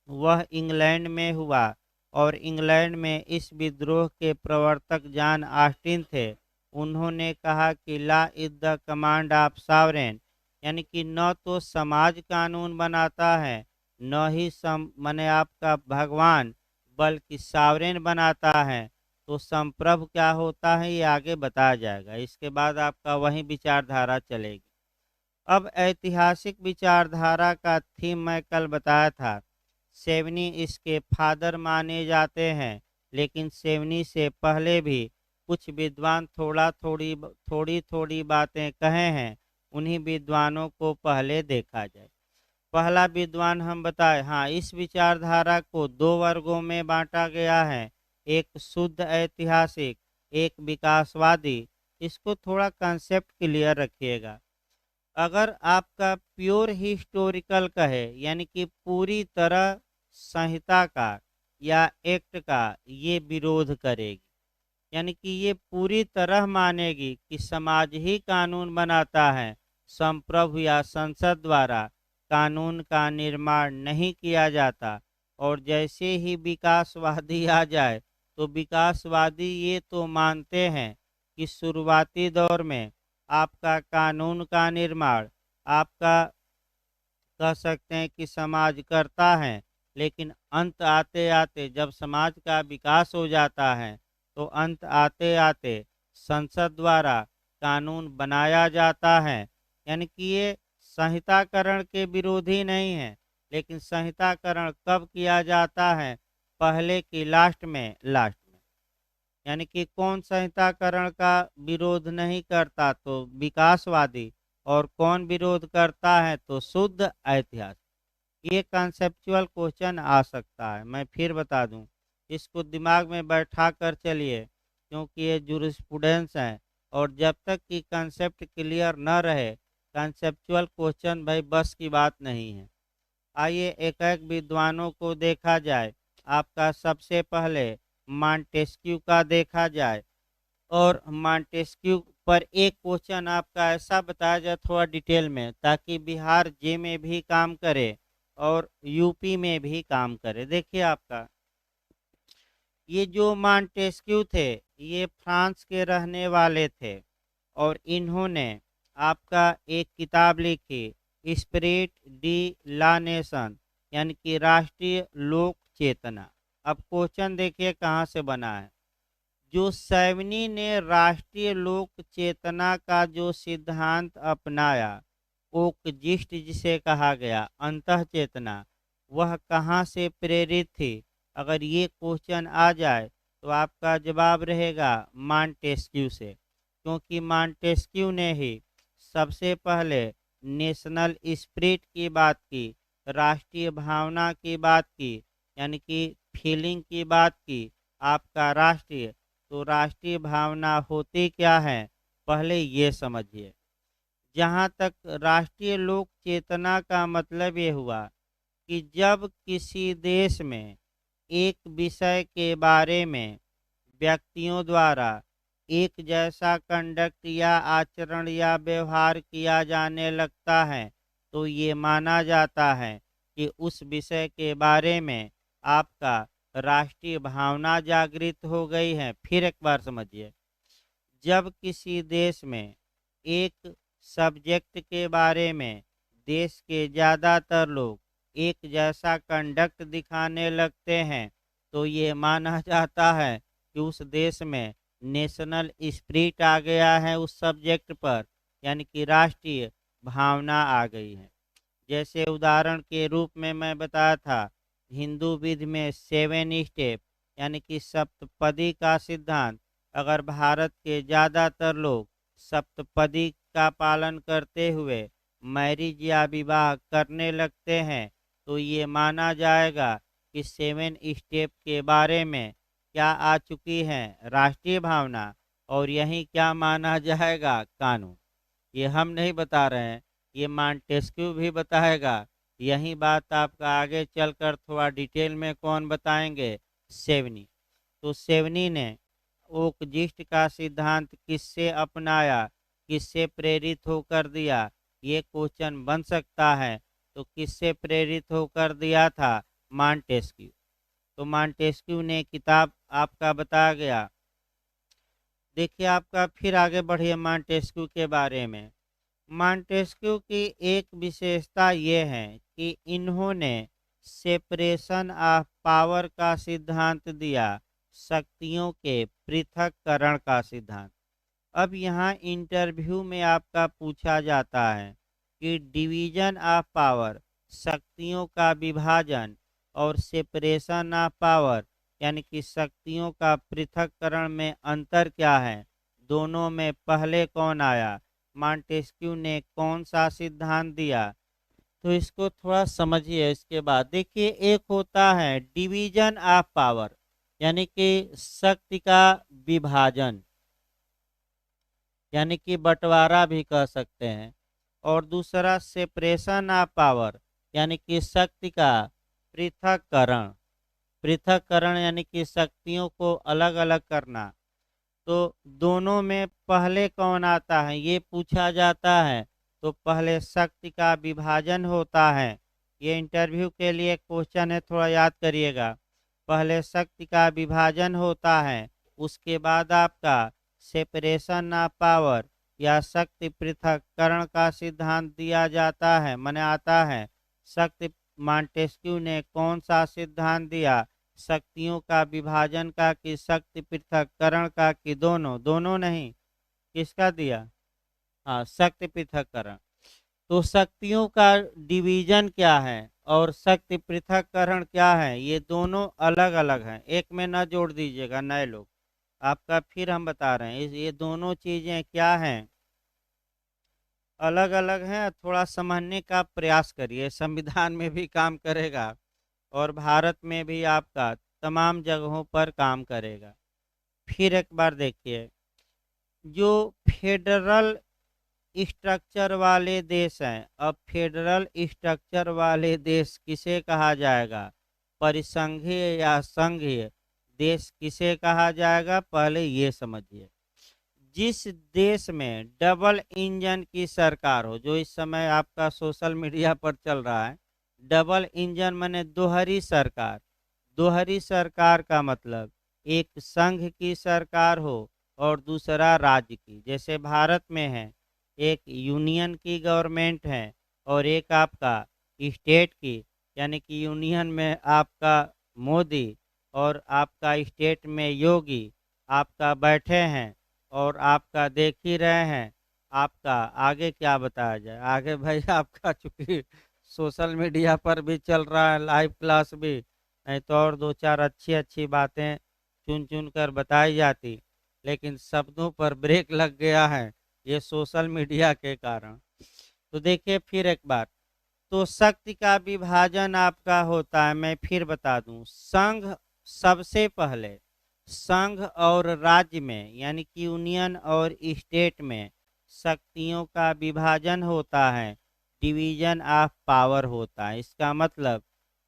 वह इंग्लैंड में हुआ। और इंग्लैंड में इस विद्रोह के प्रवर्तक जॉन ऑस्टिन थे। उन्होंने कहा कि law is the command of sovereign, यानी कि न तो समाज कानून बनाता है, न ही माने आपका भगवान, बल्कि सॉवरेन बनाता है। तो संप्रभु क्या होता है ये आगे बताया जाएगा, इसके बाद आपका वही विचारधारा चलेगी। अब ऐतिहासिक विचारधारा का थीम मैं कल बताया था। सेवनी इसके फादर माने जाते हैं, लेकिन सेवनी से पहले भी कुछ विद्वान थोड़ी थोड़ी बातें कहे हैं। उन्हीं विद्वानों को पहले देखा जाए। पहला विद्वान हम बताए, हाँ, इस विचारधारा को दो वर्गों में बांटा गया है, एक शुद्ध ऐतिहासिक, एक विकासवादी। इसको थोड़ा कंसेप्ट क्लियर रखिएगा। अगर आपका प्योर हिस्टोरिकल कहे, यानी कि पूरी तरह संहिता का या एक्ट का ये विरोध करेगी, यानी कि ये पूरी तरह मानेगी कि समाज ही कानून बनाता है, संप्रभु या संसद द्वारा कानून का निर्माण नहीं किया जाता। और जैसे ही विकासवादी आ जाए तो विकासवादी ये तो मानते हैं कि शुरुआती दौर में आपका कानून का निर्माण आपका कह सकते हैं कि समाज करता है, लेकिन अंत आते आते जब समाज का विकास हो जाता है तो अंत आते आते संसद द्वारा कानून बनाया जाता है। यानी कि ये संहिताकरण के विरोधी नहीं है, लेकिन संहिताकरण कब किया जाता है, पहले की लास्ट में, यानी कि कौन संहिताकरण का विरोध नहीं करता, तो विकासवादी। और कौन विरोध करता है, तो शुद्ध ऐतिहासिक। ये कॉन्सेप्चुअल क्वेश्चन आ सकता है, मैं फिर बता दूं, इसको दिमाग में बैठा कर चलिए, क्योंकि ये जूरिस्प्रूडेंस है। और जब तक कि कंसेप्ट क्लियर न रहे, कंसेप्चुअल क्वेश्चन भाई बस की बात नहीं है। आइए एक एक विद्वानों को देखा जाए। आपका सबसे पहले मॉन्टेस्क्यू का देखा जाए। और मॉन्टेस्क्यू पर एक क्वेश्चन आपका ऐसा बताया जाए थोड़ा डिटेल में, ताकि बिहार जे में भी काम करे और यूपी में भी काम करे। देखिए आपका ये जो मॉन्टेस्क्यू थे, ये फ्रांस के रहने वाले थे और इन्होंने आपका एक किताब लिखी, स्पिरिट डी ला नेशन, यानी कि राष्ट्रीय लोक चेतना। अब क्वेश्चन देखिए कहाँ से बना है। जो सैवनी ने राष्ट्रीय लोक चेतना का जो सिद्धांत अपनाया, ओकजिस्ट जिसे कहा गया, अंतः चेतना, वह कहाँ से प्रेरित थी। अगर ये क्वेश्चन आ जाए तो आपका जवाब रहेगा मॉन्टेस्क्यू से, क्योंकि मॉन्टेस्क्यू ने ही सबसे पहले नेशनल स्पिरिट की बात की, राष्ट्रीय भावना की बात की, यानी कि फीलिंग की बात की आपका राष्ट्रीय, तो राष्ट्रीय भावना होती क्या है, पहले ये समझिए। जहाँ तक राष्ट्रीय लोक चेतना का मतलब ये हुआ कि जब किसी देश में एक विषय के बारे में व्यक्तियों द्वारा एक जैसा कंडक्ट या आचरण या व्यवहार किया जाने लगता है, तो ये माना जाता है कि उस विषय के बारे में आपका राष्ट्रीय भावना जागृत हो गई है। फिर एक बार समझिए, जब किसी देश में एक सब्जेक्ट के बारे में देश के ज़्यादातर लोग एक जैसा कंडक्ट दिखाने लगते हैं, तो ये माना जाता है कि उस देश में नेशनल स्पिरिट आ गया है उस सब्जेक्ट पर, यानी कि राष्ट्रीय भावना आ गई है। जैसे उदाहरण के रूप में मैं बताया था, हिंदू विधि में 7 स्टेप यानी कि सप्तपदी का सिद्धांत, अगर भारत के ज़्यादातर लोग सप्तपदी का पालन करते हुए मैरिज या विवाह करने लगते हैं, तो ये माना जाएगा कि 7 स्टेप के बारे में क्या आ चुकी है, राष्ट्रीय भावना। और यही क्या माना जाएगा, कानून। ये हम नहीं बता रहे हैं, ये मॉन्टेस्क्यू भी बताएगा। यही बात आपका आगे चलकर थोड़ा डिटेल में कौन बताएंगे, सेवनी। तो सेवनी ने ओकजिस्ट का सिद्धांत किससे अपनाया, किससे प्रेरित होकर दिया, ये क्वेश्चन बन सकता है। तो किससे प्रेरित होकर दिया था, मॉन्टेस्क्यू। तो मॉन्टेस्क्यू ने किताब आपका बताया गया। देखिए आपका फिर आगे बढ़िए मॉन्टेस्क्यू के बारे में। मॉन्टेस्क्यू की एक विशेषता ये है कि इन्होंने सेपरेशन ऑफ पावर का सिद्धांत दिया, शक्तियों के पृथक्करण का सिद्धांत। अब यहाँ इंटरव्यू में आपका पूछा जाता है कि डिवीजन ऑफ पावर, शक्तियों का विभाजन, और सेपरेशन ऑफ पावर यानी कि शक्तियों का पृथक्करण में अंतर क्या है, दोनों में पहले कौन आया, मॉन्टेस्क्यू ने कौन सा सिद्धांत दिया। तो इसको थोड़ा समझिए। इसके बाद देखिए, एक होता है डिवीजन ऑफ पावर यानी कि शक्ति का विभाजन, यानी कि बंटवारा भी कह सकते हैं। और दूसरा सेपरेशन ऑफ पावर यानी कि शक्ति का पृथक्करण। पृथक्करण यानी कि शक्तियों को अलग अलग करना। तो दोनों में पहले कौन आता है, ये पूछा जाता है। तो पहले शक्ति का विभाजन होता है। ये इंटरव्यू के लिए क्वेश्चन है, थोड़ा याद करिएगा। पहले शक्ति का विभाजन होता है, उसके बाद आपका सेपरेशन ऑफ पावर या शक्ति पृथक्करण का सिद्धांत दिया जाता है, माने आता है। शक्ति मॉन्टेस्क्यू ने कौन सा सिद्धांत दिया, शक्तियों का विभाजन का कि शक्ति पृथक्करण का, कि दोनों, दोनों नहीं, किसका दिया, हाँ शक्ति पृथक्करण। तो शक्तियों का डिवीजन क्या है और शक्ति पृथक्करण क्या है, ये दोनों अलग अलग हैं, एक में न जोड़ दीजिएगा नए लोग आपका। फिर हम बता रहे हैं ये दोनों चीजें क्या हैं, अलग अलग हैं। थोड़ा समझने का प्रयास करिए, संविधान में भी काम करेगा और भारत में भी आपका तमाम जगहों पर काम करेगा। फिर एक बार देखिए, जो फेडरल स्ट्रक्चर वाले देश हैं, अब फेडरल स्ट्रक्चर वाले देश किसे कहा जाएगा, परिसंघीय या संघीय देश किसे कहा जाएगा, पहले ये समझिए। जिस देश में डबल इंजन की सरकार हो, जो इस समय आपका सोशल मीडिया पर चल रहा है, डबल इंजन माने दोहरी सरकार। दोहरी सरकार का मतलब एक संघ की सरकार हो और दूसरा राज्य की, जैसे भारत में है, एक यूनियन की गवर्नमेंट है और एक आपका स्टेट की, यानी कि यूनियन में आपका मोदी और आपका स्टेट में योगी आपका बैठे हैं और आपका देख ही रहे हैं। आपका आगे क्या बताया जाए, आगे भाई आपका चूंकि सोशल मीडिया पर भी चल रहा है लाइव क्लास भी, नहीं तो और दो चार अच्छी अच्छी बातें चुन चुन कर बताई जाती, लेकिन शब्दों पर ब्रेक लग गया है ये सोशल मीडिया के कारण। तो देखिए फिर एक बार, तो शक्ति का विभाजन आपका होता है, मैं फिर बता दूं, संघ सबसे पहले संघ और राज्य में यानी कि यूनियन और स्टेट में शक्तियों का विभाजन होता है, डिवीजन ऑफ पावर होता है। इसका मतलब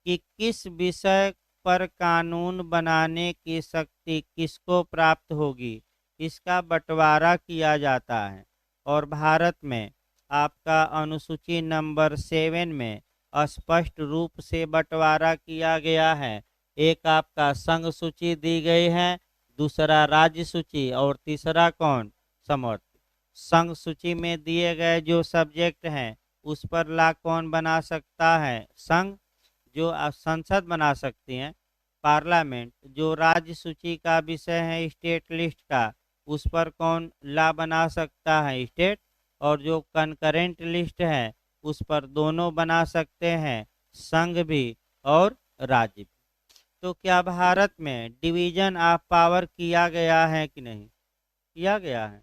कि किस विषय पर कानून बनाने की शक्ति किसको प्राप्त होगी, इसका बंटवारा किया जाता है। और भारत में आपका अनुसूची नंबर 7 में स्पष्ट रूप से बंटवारा किया गया है। एक आपका संघ सूची दी गई है, दूसरा राज्य सूची और तीसरा कौन, समर्थ। संघ सूची में दिए गए जो सब्जेक्ट हैं उस पर ला कौन बना सकता है, संघ, जो संसद बना सकती हैं, पार्लियामेंट। जो राज्य सूची का विषय है स्टेट लिस्ट का, उस पर कौन ला बना सकता है, स्टेट। और जो कंकरेंट लिस्ट है उस पर दोनों बना सकते हैं, संघ भी और राज्य भी। तो क्या भारत में डिवीजन ऑफ पावर किया गया है कि नहीं, किया गया है।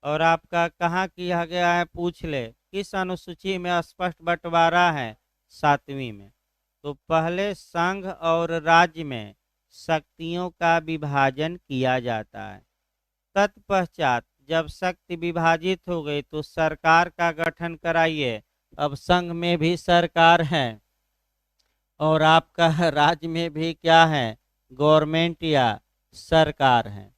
और आपका कहाँ किया गया है, पूछ ले किस अनुसूची में स्पष्ट बंटवारा है, 7वीं में। तो पहले संघ और राज्य में शक्तियों का विभाजन किया जाता है। तत्पश्चात जब शक्ति विभाजित हो गई तो सरकार का गठन कराइए। अब संघ में भी सरकार है और आपका राज्य में भी क्या है, गवर्नमेंट या सरकार है।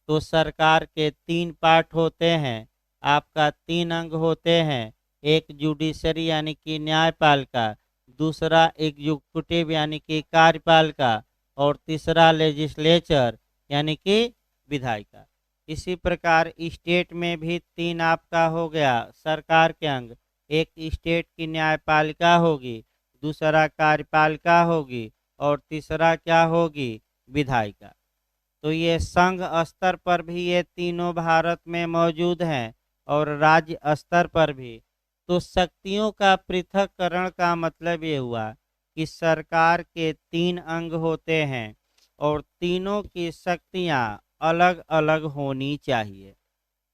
तो सरकार के 3 पार्ट होते हैं, आपका 3 अंग होते हैं। एक जुडिशरी यानी कि न्यायपालिका, दूसरा एग्जीक्यूटिव यानी कि कार्यपालिका, और तीसरा लेजिस्लेचर यानी कि विधायिका। इसी प्रकार स्टेट में भी 3 आपका हो गया सरकार के अंग। एक स्टेट की न्यायपालिका होगी, दूसरा कार्यपालिका होगी और तीसरा क्या होगी, विधायिका। तो ये संघ स्तर पर भी ये तीनों भारत में मौजूद हैं और राज्य स्तर पर भी। तो शक्तियों का पृथक्करण का मतलब ये हुआ कि सरकार के 3 अंग होते हैं और तीनों की शक्तियां अलग अलग होनी चाहिए।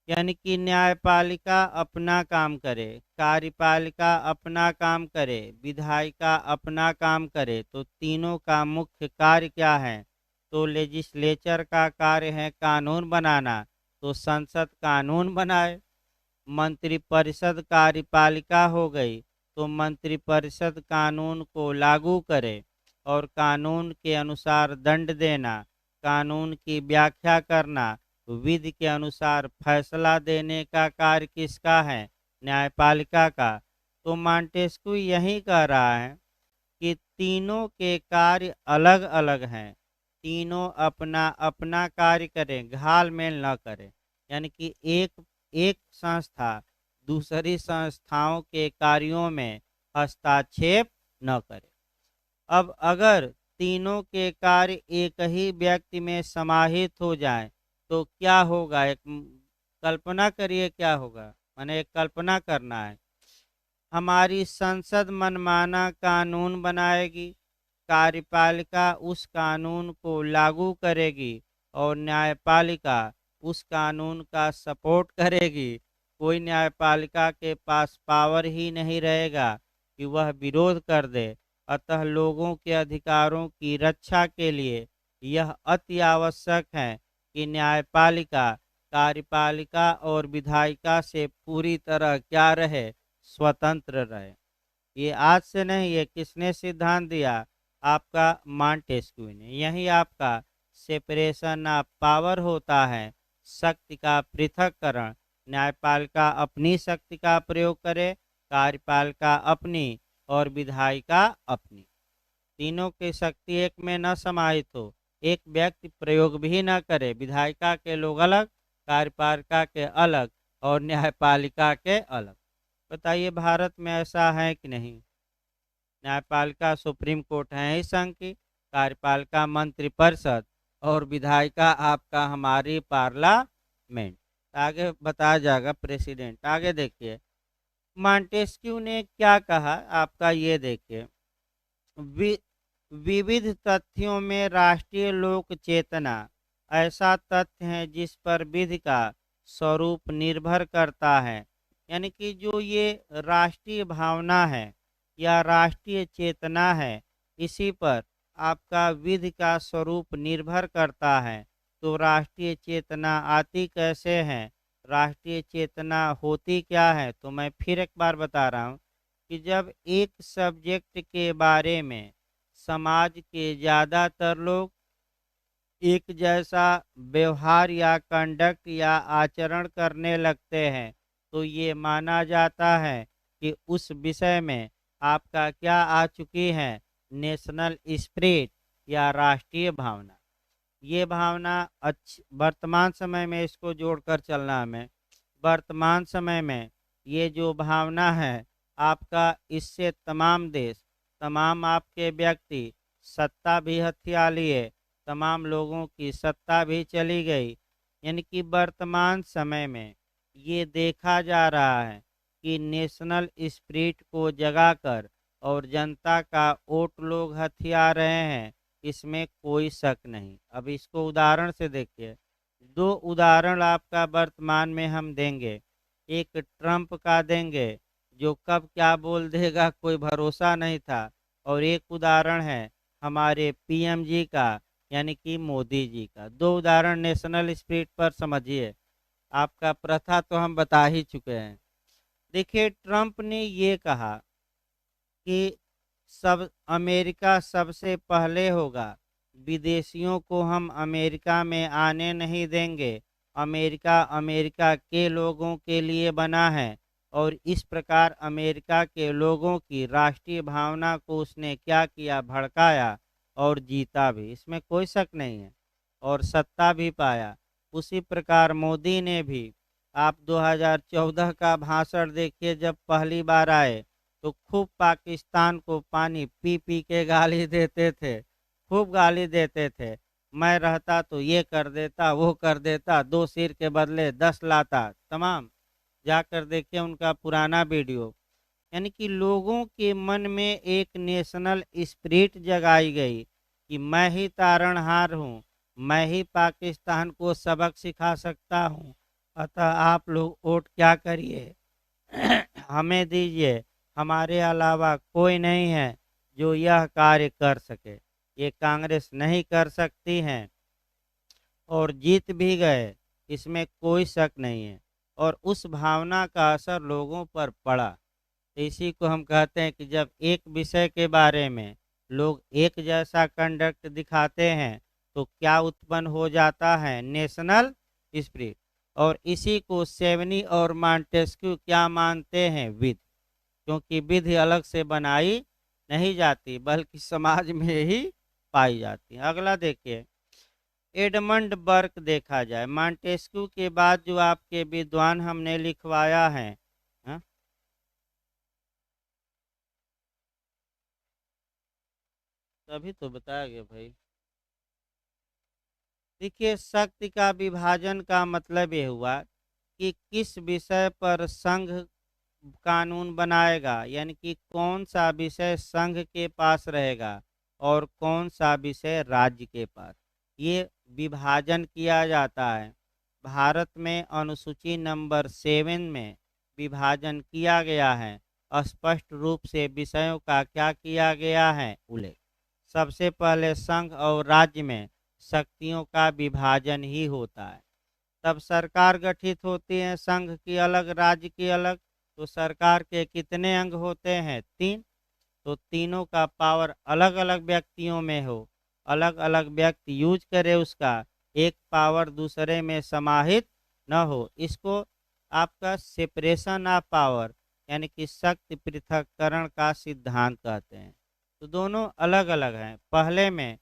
यानी कि न्यायपालिका अपना काम करे, कार्यपालिका अपना काम करे, विधायिका अपना काम करे। तो तीनों का मुख्य कार्य क्या है, तो लेजिस्लेचर का कार्य है कानून बनाना, तो संसद कानून बनाए। मंत्रिपरिषद कार्यपालिका हो गई, तो मंत्रिपरिषद कानून को लागू करे और कानून के अनुसार दंड देना, कानून की व्याख्या करना, विधि के अनुसार फैसला देने का कार्य किसका है, न्यायपालिका का। तो मांटेस्क्यू यही कह रहा है कि तीनों के कार्य अलग अलग हैं, तीनों अपना अपना कार्य करें, घाल मेल न करें। यानी कि एक एक संस्था दूसरी संस्थाओं के कार्यों में हस्तक्षेप न करे। अब अगर तीनों के कार्य एक ही व्यक्ति में समाहित हो जाएं तो क्या होगा, एक कल्पना करिए क्या होगा। मैंने एक कल्पना करना है, हमारी संसद मनमाना कानून बनाएगी, कार्यपालिका उस कानून को लागू करेगी और न्यायपालिका उस कानून का सपोर्ट करेगी। कोई न्यायपालिका के पास पावर ही नहीं रहेगा कि वह विरोध कर दे। अतः लोगों के अधिकारों की रक्षा के लिए यह अति आवश्यक है कि न्यायपालिका कार्यपालिका और विधायिका से पूरी तरह क्या रहे, स्वतंत्र रहे। ये आज से नहीं, ये किसने सिद्धांत दिया, आपका मांटेस्क्यू ने। यही आपका सेपरेशन ऑफ पावर होता है, शक्ति का पृथक्करण। न्यायपालिका अपनी शक्ति का प्रयोग करे, कार्यपालिका अपनी और विधायिका अपनी। तीनों की शक्ति एक में न समाहित हो, एक व्यक्ति प्रयोग भी न करे, विधायिका के लोग अलग, कार्यपालिका के अलग और न्यायपालिका के अलग। बताइए भारत में ऐसा है कि नहीं। न्यायपालिका सुप्रीम कोर्ट है ही संघ की, कार्यपालिका मंत्रिपरिषद और विधायिका आपका हमारी पार्लियामेंट। आगे बताया जाएगा प्रेसिडेंट। आगे देखिए मांटेस्क्यू ने क्या कहा, आपका ये देखिए, विविध तथ्यों में राष्ट्रीय लोक चेतना ऐसा तथ्य है जिस पर विधि का स्वरूप निर्भर करता है। यानी कि जो ये राष्ट्रीय भावना है या राष्ट्रीय चेतना है, इसी पर आपका विधि का स्वरूप निर्भर करता है, तो राष्ट्रीय चेतना आती कैसे है, राष्ट्रीय चेतना होती क्या है। तो मैं फिर एक बार बता रहा हूँ कि जब एक सब्जेक्ट के बारे में समाज के ज़्यादातर लोग एक जैसा व्यवहार या कंडक्ट या आचरण करने लगते हैं, तो ये माना जाता है कि उस विषय में आपका क्या आ चुकी है, नेशनल स्पिरिट या राष्ट्रीय भावना। ये भावना वर्तमान समय में इसको जोड़कर चलना हमें, वर्तमान समय में ये जो भावना है आपका, इससे तमाम देश, तमाम आपके व्यक्ति सत्ता भी हथिया लिए, तमाम लोगों की सत्ता भी चली गई। यानी कि वर्तमान समय में ये देखा जा रहा है कि नेशनल स्पिरिट को जगाकर और जनता का वोट लोग हथिया रहे हैं, इसमें कोई शक नहीं। अब इसको उदाहरण से देखिए, दो उदाहरण आपका वर्तमान में हम देंगे। एक ट्रंप का देंगे जो कब क्या बोल देगा कोई भरोसा नहीं था, और एक उदाहरण है हमारे पीएम जी का, यानी कि मोदी जी का। दो उदाहरण नेशनल स्पिरिट पर समझिए। आपका प्रथा तो हम बता ही चुके हैं। देखिए, ट्रंप ने ये कहा कि सब अमेरिका सबसे पहले होगा, विदेशियों को हम अमेरिका में आने नहीं देंगे, अमेरिका अमेरिका के लोगों के लिए बना है। और इस प्रकार अमेरिका के लोगों की राष्ट्रीय भावना को उसने क्या किया, भड़काया और जीता भी, इसमें कोई शक नहीं है, और सत्ता भी पाया। उसी प्रकार मोदी ने भी, आप 2014 का भाषण देखिए, जब पहली बार आए तो खूब पाकिस्तान को पानी पी पी के गाली देते थे, खूब गाली देते थे। मैं रहता तो ये कर देता, वो कर देता, 2 सिर के बदले 10 लाता, तमाम। जाकर देखिए उनका पुराना वीडियो। यानी कि लोगों के मन में एक नेशनल स्पिरिट जगाई गई कि मैं ही तारणहार हूँ, मैं ही पाकिस्तान को सबक सिखा सकता हूँ, अतः आप लोग वोट क्या करिए, हमें दीजिए, हमारे अलावा कोई नहीं है जो यह कार्य कर सके, ये कांग्रेस नहीं कर सकती है। और जीत भी गए, इसमें कोई शक नहीं है। और उस भावना का असर लोगों पर पड़ा। तो इसी को हम कहते हैं कि जब एक विषय के बारे में लोग एक जैसा कंडक्ट दिखाते हैं, तो क्या उत्पन्न हो जाता है, नेशनल स्पिरिट। और इसी को सेवनी और मॉन्टेस्क्यू क्या मानते हैं, विधि। क्योंकि विधि अलग से बनाई नहीं जाती, बल्कि समाज में ही पाई जाती है। अगला देखिए, एडमंड बर्क देखा जाए, मॉन्टेस्क्यू के बाद जो आपके विद्वान हमने लिखवाया है, हाँ? तभी तो बताया गया भाई। देखिए, शक्ति का विभाजन का मतलब ये हुआ कि किस विषय पर संघ कानून बनाएगा, यानी कि कौन सा विषय संघ के पास रहेगा और कौन सा विषय राज्य के पास, ये विभाजन किया जाता है। भारत में अनुसूची नंबर 7 में विभाजन किया गया है, स्पष्ट रूप से विषयों का क्या किया गया है, उल्लेख। सबसे पहले संघ और राज्य में शक्तियों का विभाजन ही होता है, तब सरकार गठित होती है, संघ की अलग, राज्य की अलग। तो सरकार के कितने अंग होते हैं, 3। तो तीनों का पावर अलग अलग व्यक्तियों में हो, अलग अलग व्यक्ति यूज करे उसका, एक पावर दूसरे में समाहित न हो, इसको आपका सेपरेशन ऑफ पावर, यानी कि शक्ति पृथक्करण का सिद्धांत कहते हैं। तो दोनों अलग अलग हैं। पहले में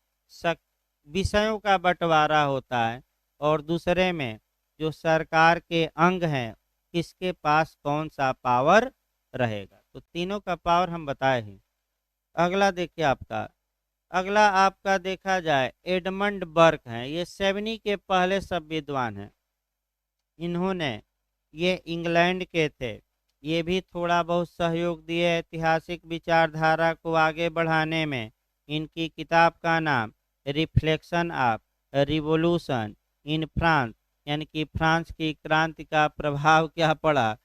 विषयों का बंटवारा होता है, और दूसरे में जो सरकार के अंग हैं, किसके पास कौन सा पावर रहेगा। तो तीनों का पावर हम बताए हैं। अगला देखिए आपका, अगला आपका देखा जाए, एडमंड बर्क हैं, ये 70 के पहले सब विद्वान हैं। इन्होंने, ये इंग्लैंड के थे, ये भी थोड़ा बहुत सहयोग दिए ऐतिहासिक विचारधारा को आगे बढ़ाने में। इनकी किताब का नाम reflection of revolution in France, यानी कि फ्रांस की क्रांति का प्रभाव क्या पड़ा,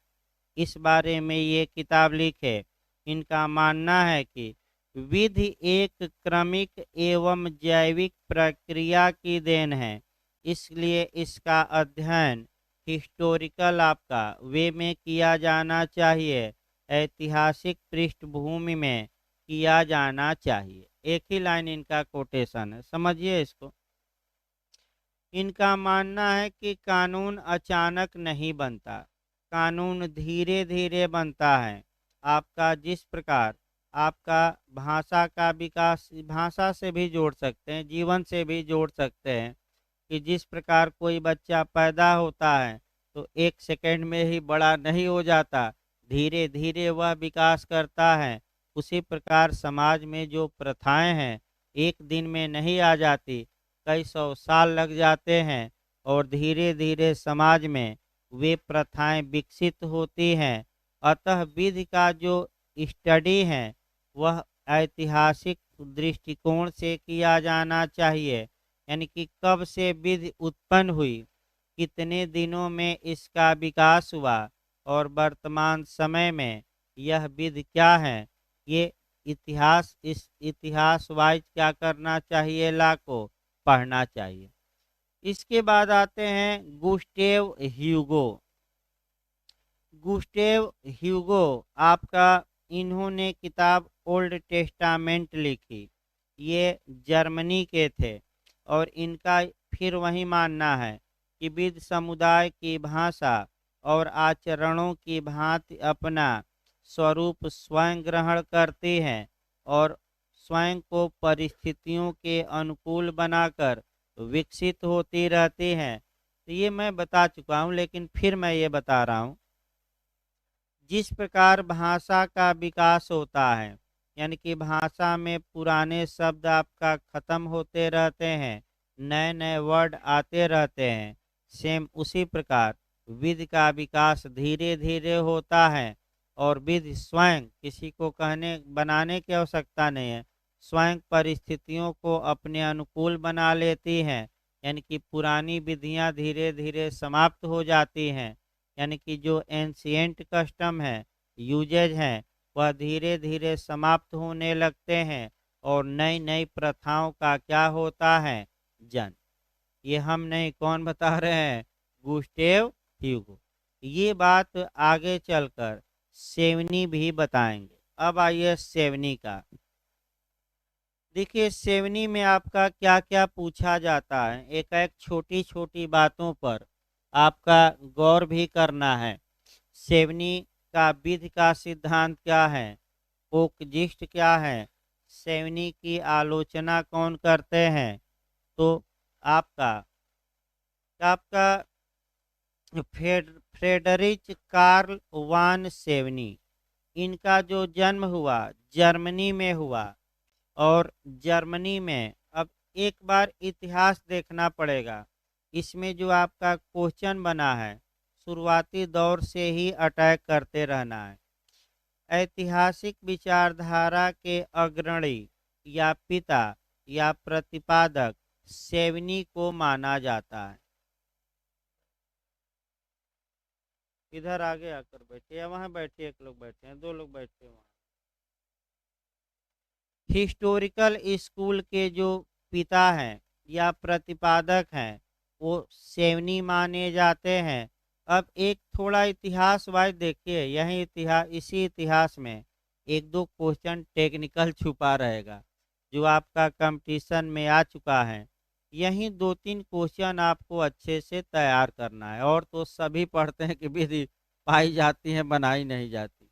इस बारे में ये किताब लिखे। इनका मानना है कि विधि एक क्रमिक एवं जैविक प्रक्रिया की देन है, इसलिए इसका अध्ययन हिस्टोरिकल आपका वे में किया जाना चाहिए, ऐतिहासिक पृष्ठभूमि में किया जाना चाहिए। एक ही लाइन इनका कोटेशन है, समझिए इसको। इनका मानना है कि कानून अचानक नहीं बनता, कानून धीरे धीरे बनता है। आपका जिस प्रकार आपका भाषा का विकास, भाषा से भी जोड़ सकते हैं, जीवन से भी जोड़ सकते हैं कि जिस प्रकार कोई बच्चा पैदा होता है तो 1 सेकंड में ही बड़ा नहीं हो जाता, धीरे धीरे वह विकास करता है। उसी प्रकार समाज में जो प्रथाएं हैं एक दिन में नहीं आ जाती, कई सौ साल लग जाते हैं और धीरे धीरे समाज में वे प्रथाएं विकसित होती हैं। अतः विधि का जो स्टडी है वह ऐतिहासिक दृष्टिकोण से किया जाना चाहिए, यानी कि कब से विधि उत्पन्न हुई, कितने दिनों में इसका विकास हुआ और वर्तमान समय में यह विधि क्या है, ये इतिहास, इस इतिहास वाइज क्या करना चाहिए, ला को पढ़ना चाहिए। इसके बाद आते हैं गुस्टेव ह्यूगो। गुस्टेव ह्यूगो आपका, इन्होंने किताब ओल्ड टेस्टामेंट लिखी, ये जर्मनी के थे और इनका फिर वही मानना है कि विविध समुदाय की भाषा और आचरणों की भांति अपना स्वरूप स्वयं ग्रहण करती हैं और स्वयं को परिस्थितियों के अनुकूल बनाकर विकसित होती रहती हैं। तो ये मैं बता चुका हूँ, लेकिन फिर मैं ये बता रहा हूँ, जिस प्रकार भाषा का विकास होता है, यानी कि भाषा में पुराने शब्द आपका खत्म होते रहते हैं, नए नए वर्ड आते रहते हैं, सेम उसी प्रकार विधि का विकास धीरे धीरे होता है और विधि स्वयं किसी को कहने बनाने की आवश्यकता नहीं है, स्वयं परिस्थितियों को अपने अनुकूल बना लेती हैं। यानी कि पुरानी विधियां धीरे धीरे समाप्त हो जाती हैं, यानी कि जो एंशियंट कस्टम है, यूजेज हैं, वह धीरे धीरे समाप्त होने लगते हैं और नई नई प्रथाओं का क्या होता है, जन्म। ये हम नहीं, कौन बता रहे हैं, गुस्टेव ह्यूगो। ये बात आगे चलकर सेवनी भी बताएंगे। अब आइए सेवनी का। देखिए सेवनी में आपका क्या क्या पूछा जाता है, एक एक छोटी छोटी बातों पर आपका गौर भी करना है। सेवनी का विधि का सिद्धांत क्या है, उपजिष्ट क्या है, सेवनी की आलोचना कौन करते हैं। तो आपका आपका फ्रेडरिच कार्ल वान सेवनी, इनका जो जन्म हुआ जर्मनी में हुआ और जर्मनी में, अब एक बार इतिहास देखना पड़ेगा, इसमें जो आपका क्वेश्चन बना है शुरुआती दौर से ही अटैक करते रहना है। ऐतिहासिक विचारधारा के अग्रणी या पिता या प्रतिपादक सेवनी को माना जाता है। इधर आगे आकर बैठे या वहां बैठे, एक लोग बैठे हैं, दो लोग बैठे हैं वहां। हिस्टोरिकल स्कूल के जो पिता हैं या प्रतिपादक हैं वो सेवनी माने जाते हैं। अब एक थोड़ा इतिहास वाइज देखिए, यही इतिहास, इसी इतिहास में एक दो क्वेश्चन टेक्निकल छुपा रहेगा जो आपका कंपटीशन में आ चुका है। यही दो तीन क्वेश्चन आपको अच्छे से तैयार करना है, और तो सभी पढ़ते हैं कि विधि पाई जाती है बनाई नहीं जाती।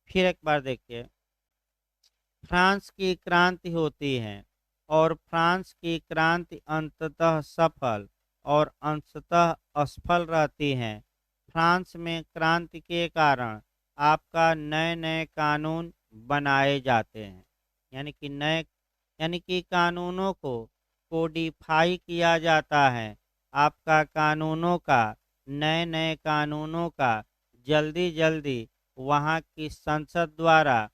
फिर एक बार देखिए, फ्रांस की क्रांति होती है और फ्रांस की क्रांति अंततः सफल और अंशतः असफल रहती है। फ्रांस में क्रांति के कारण आपका नए नए कानून बनाए जाते हैं, यानी कि नए, यानी कि कानूनों को कोडिफाई किया जाता है। आपका कानूनों का, नए नए कानूनों का जल्दी जल्दी वहाँ की संसद द्वारा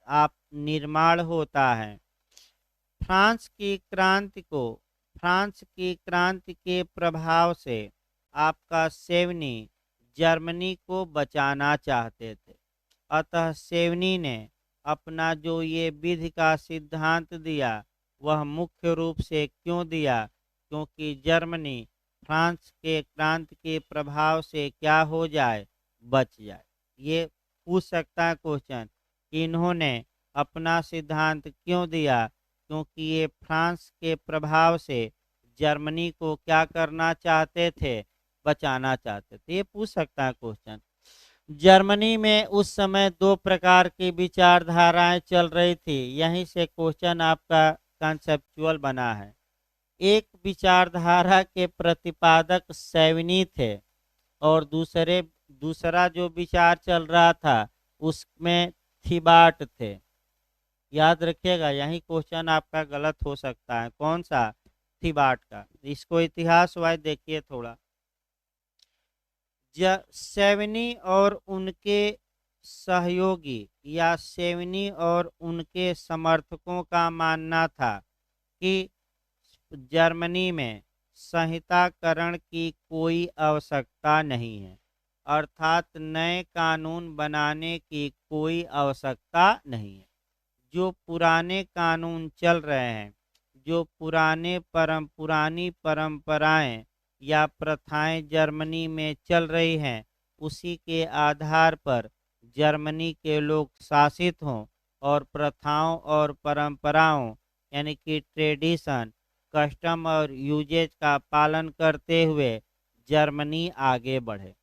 आप निर्माण होता है। फ्रांस की क्रांति को, फ्रांस की क्रांति के प्रभाव से आपका सेवनी जर्मनी को बचाना चाहते थे। अतः सेवनी ने अपना जो ये विधि का सिद्धांत दिया वह मुख्य रूप से क्यों दिया? क्योंकि जर्मनी फ्रांस के क्रांति के प्रभाव से क्या हो जाए, बच जाए। ये पूछ सकता है क्वेश्चन कि इन्होंने अपना सिद्धांत क्यों दिया? क्योंकि ये फ्रांस के प्रभाव से जर्मनी को क्या करना चाहते थे, बचाना चाहते थे। ये पूछ सकता है क्वेश्चन। जर्मनी में उस समय दो प्रकार की विचारधाराएं चल रही थी, यहीं से क्वेश्चन आपका कॉन्सेप्चुअल बना है। एक विचारधारा के प्रतिपादक सैवनी थे और दूसरा जो विचार चल रहा था उसमें थिबाट थे। याद रखिएगा, यही क्वेश्चन आपका गलत हो सकता है। कौन सा? थिबाट का। इसको इतिहास वाइज देखिए थोड़ा। सेवनी और उनके सहयोगी या सेवनी और उनके समर्थकों का मानना था कि जर्मनी में संहिताकरण की कोई आवश्यकता नहीं है, अर्थात नए कानून बनाने की कोई आवश्यकता नहीं है। जो पुराने कानून चल रहे हैं, जो पुरानी परंपराएं या प्रथाएं जर्मनी में चल रही हैं, उसी के आधार पर जर्मनी के लोग शासित हों और प्रथाओं और परंपराओं यानी कि ट्रेडिशन, कस्टम और यूजेज का पालन करते हुए जर्मनी आगे बढ़े।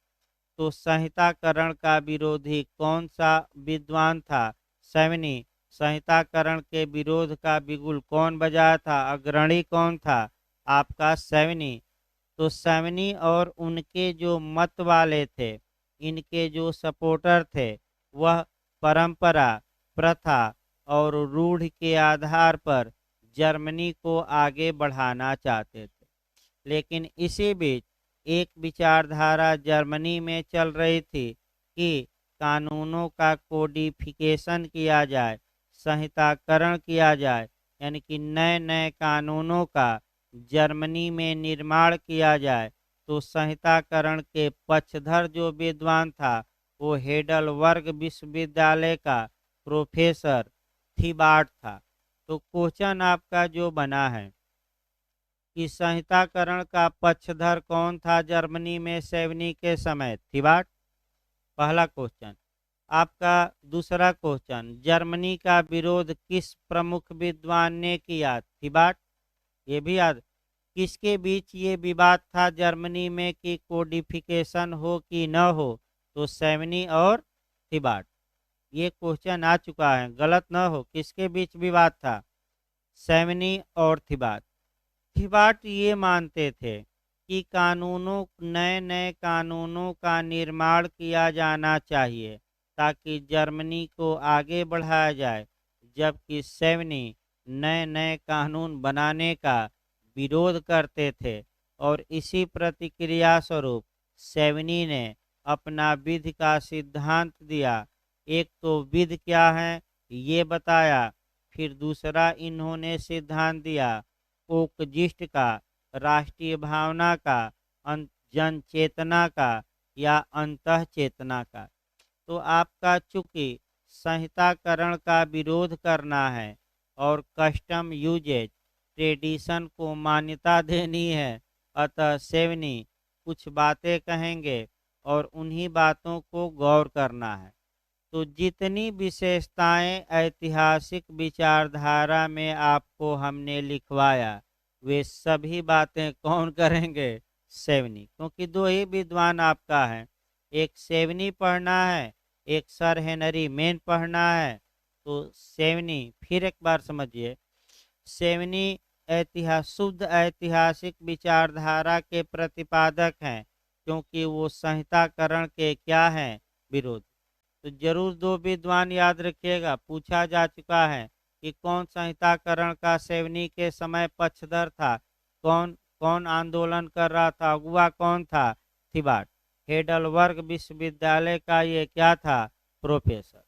तो संहिताकरण का विरोधी कौन सा विद्वान था? सैवनी। संहिताकरण के विरोध का बिगुल कौन बजाया था? अग्रणी कौन था? आपका सैवनी। तो सैवनी और उनके जो मत वाले थे, इनके जो सपोर्टर थे, वह परंपरा, प्रथा और रूढ़ के आधार पर जर्मनी को आगे बढ़ाना चाहते थे। लेकिन इसी बीच एक विचारधारा जर्मनी में चल रही थी कि कानूनों का कोडिफिकेशन किया जाए, संहिताकरण किया जाए, यानी कि नए नए कानूनों का जर्मनी में निर्माण किया जाए। तो संहिताकरण के पक्षधर जो विद्वान था वो हेडलबर्ग विश्वविद्यालय का प्रोफेसर थिबाट था। तो क्वेश्चन आपका जो बना है कि संहिताकरण का पक्षधर कौन था जर्मनी में सैवनी के समय? थिबाट, पहला क्वेश्चन। आपका दूसरा क्वेश्चन, जर्मनी का विरोध किस प्रमुख विद्वान ने किया? थिबाट। ये भी याद। किसके बीच ये विवाद था जर्मनी में कि कोडिफिकेशन हो कि न हो? तो सैवनी और थिबाट। ये क्वेश्चन आ चुका है, गलत न हो। किसके बीच विवाद था? सैवनी और थिबाट। थिबाट ये मानते थे कि नए नए कानूनों का निर्माण किया जाना चाहिए ताकि जर्मनी को आगे बढ़ाया जाए, जबकि सैवनी नए नए कानून बनाने का विरोध करते थे। और इसी प्रतिक्रिया स्वरूप सैवनी ने अपना विधि का सिद्धांत दिया। एक तो विधि क्या है ये बताया, फिर दूसरा इन्होंने सिद्धांत दिया ओकजिस्ट का, राष्ट्रीय भावना का, जन चेतना का या अंतः चेतना का। तो आपका चूंकि संहिताकरण का विरोध करना है और कस्टम यूजेज ट्रेडिशन को मान्यता देनी है, अतः सैवनी कुछ बातें कहेंगे और उन्हीं बातों को गौर करना है। तो जितनी विशेषताएं ऐतिहासिक विचारधारा में आपको हमने लिखवाया, वे सभी बातें कौन करेंगे? सैवनी। क्योंकि दो ही विद्वान आपका है, एक सैवनी पढ़ना है, एक सर हेनरी मेन पढ़ना है। तो सैवनी, फिर एक बार समझिए, सैवनी शुद्ध ऐतिहासिक विचारधारा के प्रतिपादक हैं, क्योंकि वो संहिताकरण के क्या हैं? विरोध। तो जरूर दो विद्वान याद रखिएगा, पूछा जा चुका है कि कौन संहिताकरण का सैवनी के समय पक्षधर था, कौन कौन आंदोलन कर रहा था, अगुवा कौन था? थिबाट। हेडलबर्ग विश्वविद्यालय का ये क्या था? प्रोफेसर।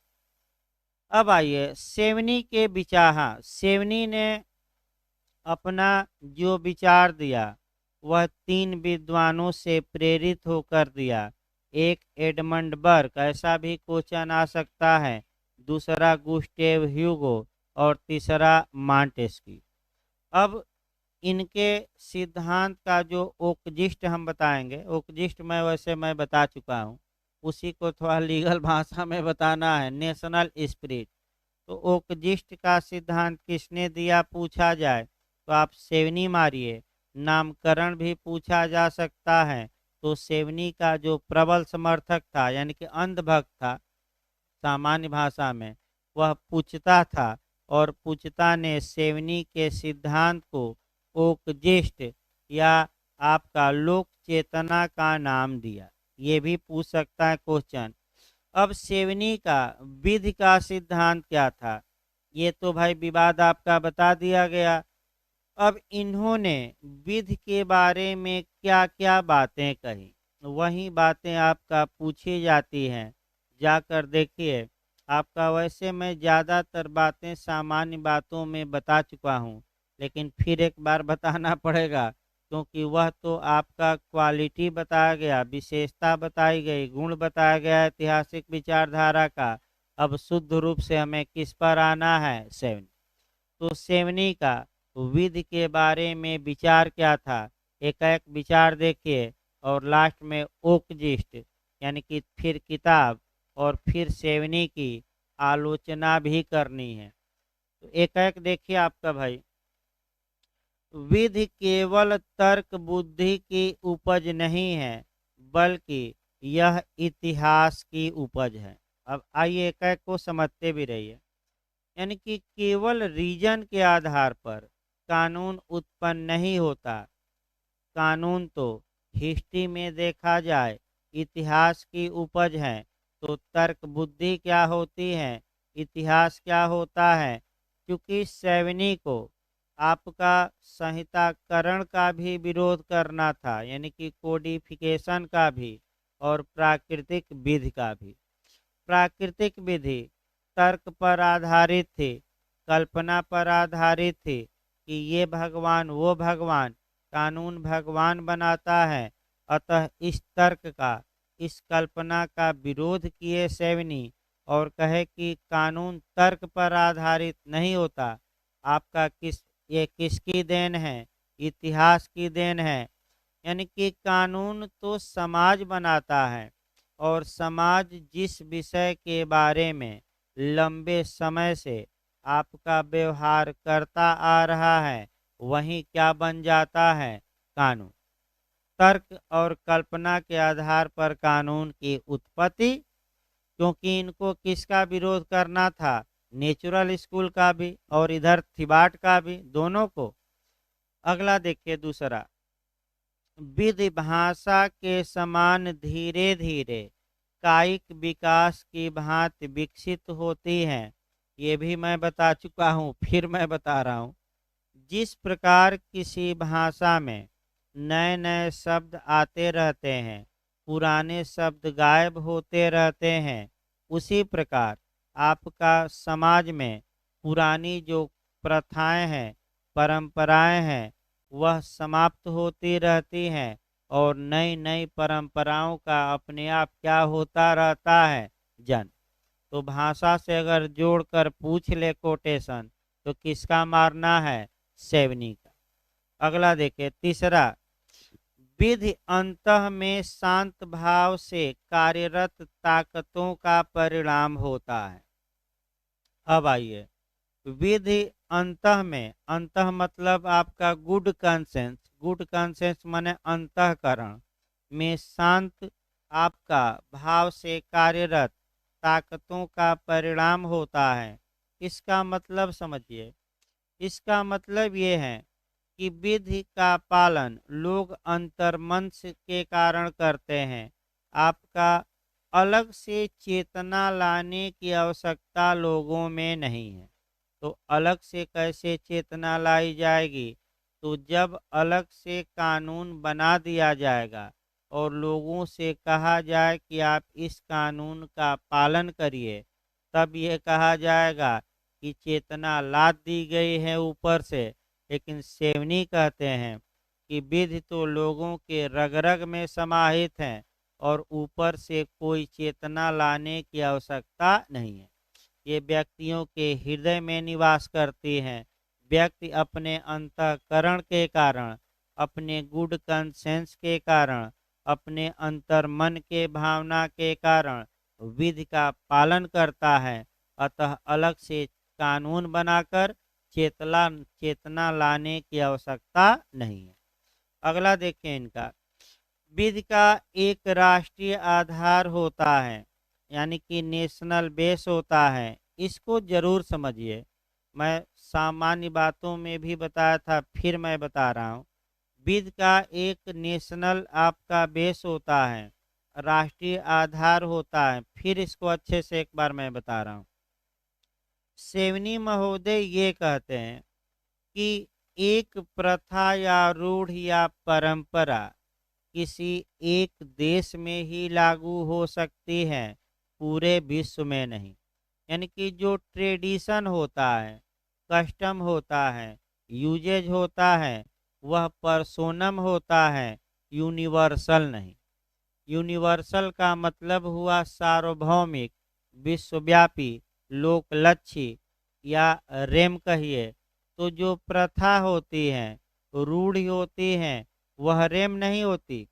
अब आइए सैवनी के विचार। हाँ, सैवनी ने अपना जो विचार दिया वह तीन विद्वानों से प्रेरित होकर दिया। एक एडमंड बर्ग, ऐसा भी क्वेश्चन आ सकता है, दूसरा गुस्टेव ह्यूगो और तीसरा मॉन्टेस्क्यू। अब इनके सिद्धांत का जो ओकजिस्ट हम बताएंगे, ओकजिस्ट मैं बता चुका हूँ, उसी को थोड़ा लीगल भाषा में बताना है, नेशनल स्पिरिट। तो ओकजिस्ट का सिद्धांत किसने दिया पूछा जाए तो आप सेवनी मारिए। नामकरण भी पूछा जा सकता है तो सेवनी का जो प्रबल समर्थक था यानी कि अंधभक्त था सामान्य भाषा में, वह पुचता था, और पुचता ने सेवनी के सिद्धांत को ओकजिस्ट या आपका लोक चेतना का नाम दिया। ये भी पूछ सकता है क्वेश्चन। अब सेवनी का विधि का सिद्धांत क्या था, ये तो भाई विवाद आपका बता दिया गया। अब इन्होंने विधि के बारे में क्या क्या बातें कही, वही बातें आपका पूछी जाती हैं, जाकर देखिए। आपका वैसे मैं ज़्यादातर बातें सामान्य बातों में बता चुका हूँ, लेकिन फिर एक बार बताना पड़ेगा, क्योंकि वह तो आपका क्वालिटी बताया गया, विशेषता बताई गई, गुण बताया गया ऐतिहासिक विचारधारा का। अब शुद्ध रूप से हमें किस पर आना है, सेवनी। तो सेवनी का विधि के बारे में विचार क्या था, एक एक विचार देखिए, और लास्ट में ओकजिस्ट यानी कि फिर किताब, और फिर सेवनी की आलोचना भी करनी है। तो एक एक देखिए आपका भाई। विधि केवल तर्क बुद्धि की उपज नहीं है, बल्कि यह इतिहास की उपज है। अब आइए एक एक को समझते भी रहिए। यानी कि केवल रीजन के आधार पर कानून उत्पन्न नहीं होता। कानून तो हिस्ट्री में देखा जाए इतिहास की उपज है। तो तर्क बुद्धि क्या होती है, इतिहास क्या होता है। क्योंकि सेवनी को आपका संहिताकरण का भी विरोध करना था, यानी कि कोडिफिकेशन का भी, और प्राकृतिक विधि का भी। प्राकृतिक विधि तर्क पर आधारित थी, कल्पना पर आधारित थी कि ये भगवान वो भगवान, कानून भगवान बनाता है। अतः इस तर्क का, इस कल्पना का विरोध किए सेवनी, और कहे कि कानून तर्क पर आधारित नहीं होता। आपका ये किसकी देन है, इतिहास की देन है। यानी कि कानून तो समाज बनाता है, और समाज जिस विषय के बारे में लंबे समय से आपका व्यवहार करता आ रहा है, वही क्या बन जाता है, कानून। तर्क और कल्पना के आधार पर कानून की उत्पत्ति, क्योंकि इनको किसका विरोध करना था, नेचुरल स्कूल का भी और इधर थिबाट का भी, दोनों को। अगला देखिए दूसरा, विधि भाषा के समान धीरे धीरे कायिक विकास की भांति विकसित होती है। ये भी मैं बता चुका हूँ, फिर मैं बता रहा हूँ। जिस प्रकार किसी भाषा में नए नए शब्द आते रहते हैं, पुराने शब्द गायब होते रहते हैं, उसी प्रकार आपका समाज में पुरानी जो प्रथाएं हैं, परंपराएं हैं, वह समाप्त होती रहती हैं, और नई नई परंपराओं का अपने आप क्या होता रहता है, जन्म। तो भाषा से अगर जोड़कर पूछ ले कोटेशन, तो किसका मारना है, सेवनी का। अगला देखिए तीसरा, विधि अंतः में शांत भाव से कार्यरत ताकतों का परिणाम होता है। अब आइए, विधि अंतः में, अंतः मतलब आपका गुड कंसेंस, गुड कंसेंस माने अंतःकरण में शांत आपका भाव से कार्यरत ताकतों का परिणाम होता है। इसका मतलब समझिए, इसका मतलब ये है कि विधि का पालन लोग अंतर्मन के कारण करते हैं। आपका अलग से चेतना लाने की आवश्यकता लोगों में नहीं है। तो अलग से कैसे चेतना लाई जाएगी, तो जब अलग से कानून बना दिया जाएगा और लोगों से कहा जाए कि आप इस कानून का पालन करिए, तब ये कहा जाएगा कि चेतना लाद दी गई है ऊपर से। लेकिन सेवनी कहते हैं कि विधि तो लोगों के रग रग में समाहित है, और ऊपर से कोई चेतना लाने की आवश्यकता नहीं है। ये व्यक्तियों के हृदय में निवास करती हैं। व्यक्ति अपने अंतःकरण के कारण, अपने गुड कंसेंस के कारण, अपने अंतर मन के भावना के कारण विधि का पालन करता है। अतः अलग से कानून बनाकर चेतना लाने की आवश्यकता नहीं है। अगला देखें इनका, विधि का एक राष्ट्रीय आधार होता है, यानी कि नेशनल बेस होता है। इसको जरूर समझिए। मैं सामान्य बातों में भी बताया था, फिर मैं बता रहा हूँ। विधि का एक नेशनल आपका बेस होता है, राष्ट्रीय आधार होता है। फिर इसको अच्छे से एक बार मैं बता रहा हूँ। सेवनी महोदय ये कहते हैं कि एक प्रथा या रूढ़ या परंपरा किसी एक देश में ही लागू हो सकती है, पूरे विश्व में नहीं। यानी कि जो ट्रेडिशन होता है, कस्टम होता है, यूजेज होता है, वह पर्सोनम होता है, यूनिवर्सल नहीं। यूनिवर्सल का मतलब हुआ सार्वभौमिक, विश्वव्यापी, लोकलक्षी या रेम कहिए। तो जो प्रथा होती है, रूढ़ होती है, वह रेम नहीं होती।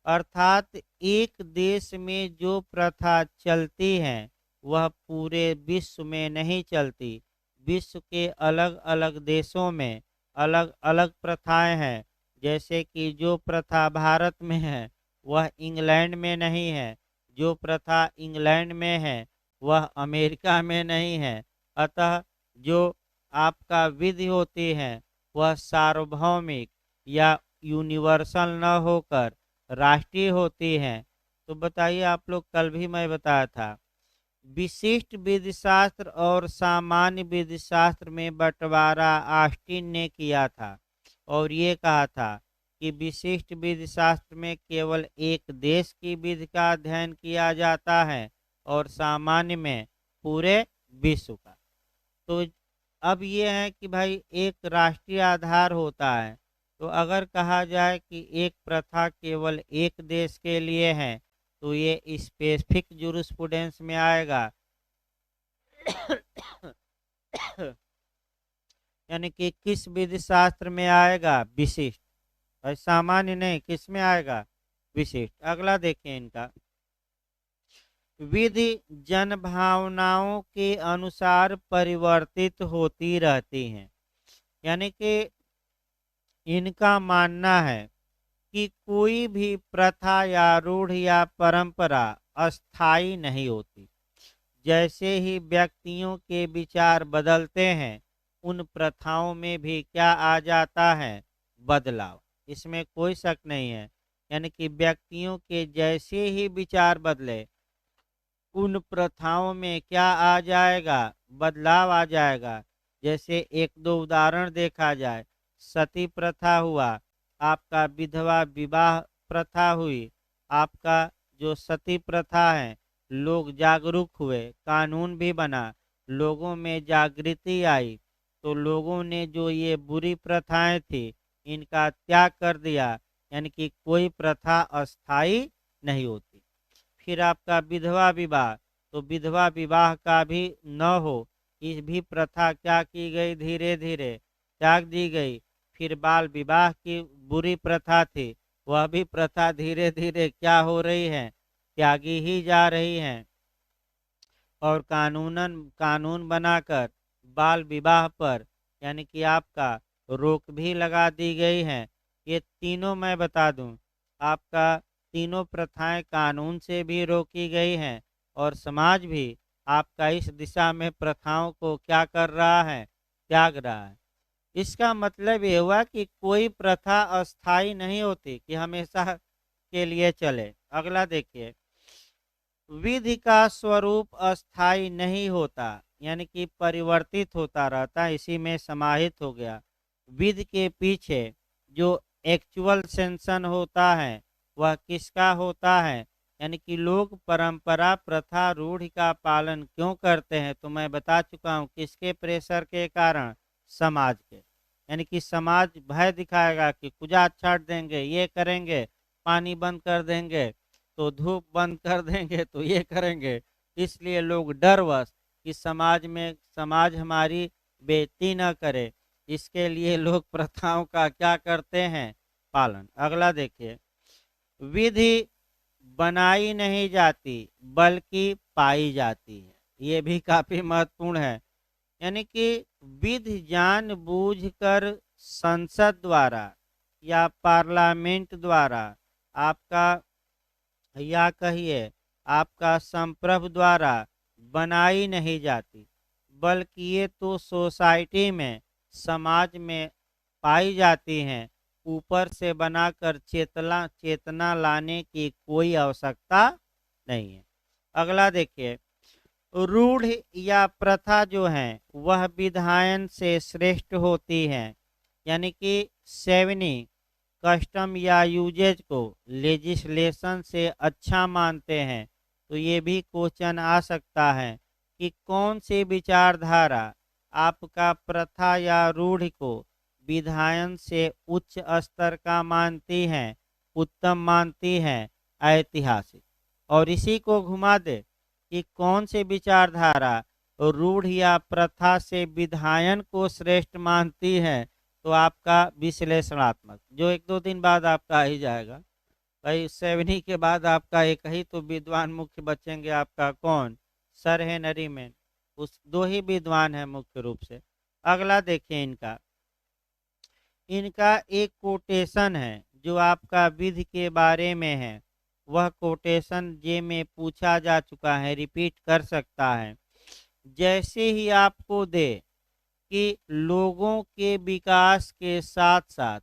अर्थात एक देश में जो प्रथा चलती है वह पूरे विश्व में नहीं चलती। विश्व के अलग अलग देशों में अलग अलग प्रथाएं हैं। जैसे कि जो प्रथा भारत में है वह इंग्लैंड में नहीं है, जो प्रथा इंग्लैंड में है वह अमेरिका में नहीं है। अतः जो आपका विधि होती है वह सार्वभौमिक या यूनिवर्सल न होकर राष्ट्रीय होती हैं। तो बताइए आप लोग, कल भी मैं बताया था, विशिष्ट विधि शास्त्र और सामान्य विधि शास्त्र में बंटवारा ऑस्टिन ने किया था और ये कहा था कि विशिष्ट विधि शास्त्र में केवल एक देश की विधि का अध्ययन किया जाता है और सामान्य में पूरे विश्व का। तो अब ये है कि भाई एक राष्ट्रीय आधार होता है। तो अगर कहा जाए कि एक प्रथा केवल एक देश के लिए है तो ये स्पेसिफिक जूरिस्प्रूडेंस में आएगा। यानी कि किस विधि शास्त्र में आएगा? विशिष्ट। भाई सामान्य नहीं, किस में आएगा? विशिष्ट। अगला देखें इनका, विधि जन भावनाओं के अनुसार परिवर्तित होती रहती हैं। यानी कि इनका मानना है कि कोई भी प्रथा या रूढ़ या परंपरा अस्थाई नहीं होती। जैसे ही व्यक्तियों के विचार बदलते हैं, उन प्रथाओं में भी क्या आ जाता है? बदलाव। इसमें कोई शक नहीं है। यानी कि व्यक्तियों के जैसे ही विचार बदले, उन प्रथाओं में क्या आ जाएगा? बदलाव आ जाएगा। जैसे एक दो उदाहरण देखा जाए, सती प्रथा हुआ, आपका विधवा विवाह प्रथा हुई। आपका जो सती प्रथा है, लोग जागरूक हुए, कानून भी बना, लोगों में जागृति आई, तो लोगों ने जो ये बुरी प्रथाएं थी इनका त्याग कर दिया। यानी कि कोई प्रथा अस्थाई नहीं होती। फिर आपका विधवा विवाह, तो विधवा विवाह का भी न हो, इस भी प्रथा क्या की गई? धीरे धीरे त्याग दी गई। फिर बाल विवाह की बुरी प्रथा थी, वह भी प्रथा धीरे धीरे क्या हो रही है? त्यागी ही जा रही हैं। और कानून बनाकर बाल विवाह पर यानी कि आपका रोक भी लगा दी गई है। ये तीनों मैं बता दूं, आपका तीनों प्रथाएं कानून से भी रोकी गई हैं और समाज भी आपका इस दिशा में प्रथाओं को क्या कर रहा है? त्याग रहा है। इसका मतलब ये हुआ कि कोई प्रथा अस्थाई नहीं होती कि हमेशा के लिए चले। अगला देखिए, विधि का स्वरूप अस्थाई नहीं होता, यानी कि परिवर्तित होता रहता है, इसी में समाहित हो गया। विधि के पीछे जो एक्चुअल सेंसन होता है वह किसका होता है? यानी कि लोग परंपरा प्रथा रूढ़ का पालन क्यों करते हैं? तो मैं बता चुका हूँ, किसके प्रेशर के कारण? समाज के। यानी कि समाज भय दिखाएगा कि पूजा छाट देंगे, ये करेंगे, पानी बंद कर देंगे, तो धूप बंद कर देंगे, तो ये करेंगे। इसलिए लोग डरवश कि समाज हमारी बेइज्जती न करे, इसके लिए लोग प्रथाओं का क्या करते हैं, पालन। अगला देखिए, विधि बनाई नहीं जाती बल्कि पाई जाती है। ये भी काफी महत्वपूर्ण है। यानी कि विधि जानबूझकर संसद द्वारा या पार्लियामेंट द्वारा आपका, या कहिए आपका संप्रभु द्वारा बनाई नहीं जाती, बल्कि ये तो सोसाइटी में, समाज में पाई जाती हैं। ऊपर से बनाकर चेतना चेतना लाने की कोई आवश्यकता नहीं है। अगला देखिए, रूढ़ या प्रथा जो है वह विधायन से श्रेष्ठ होती है। यानी कि सेवनी कस्टम या यूजेज को लेजिस्लेशन से अच्छा मानते हैं। तो ये भी क्वेश्चन आ सकता है कि कौन सी विचारधारा आपका प्रथा या रूढ़ को विधायन से उच्च स्तर का मानती है, उत्तम मानती है, ऐतिहासिक। और इसी को घुमा दे कि कौन सी विचारधारा रूढ़ या प्रथा से विधायन को श्रेष्ठ मानती है, तो आपका विश्लेषणात्मक, जो 1-2 दिन बाद आपका आ ही जाएगा भाई। सेवनी के बाद आपका एक ही तो विद्वान मुख्य बचेंगे, आपका कौन, सर है नरीमैन। उस दो ही विद्वान है मुख्य रूप से। अगला देखिए, इनका एक कोटेशन है जो आपका विधि के बारे में है। वह कोटेशन जे में पूछा जा चुका है, रिपीट कर सकता है। जैसे ही आपको दे कि लोगों के विकास के साथ साथ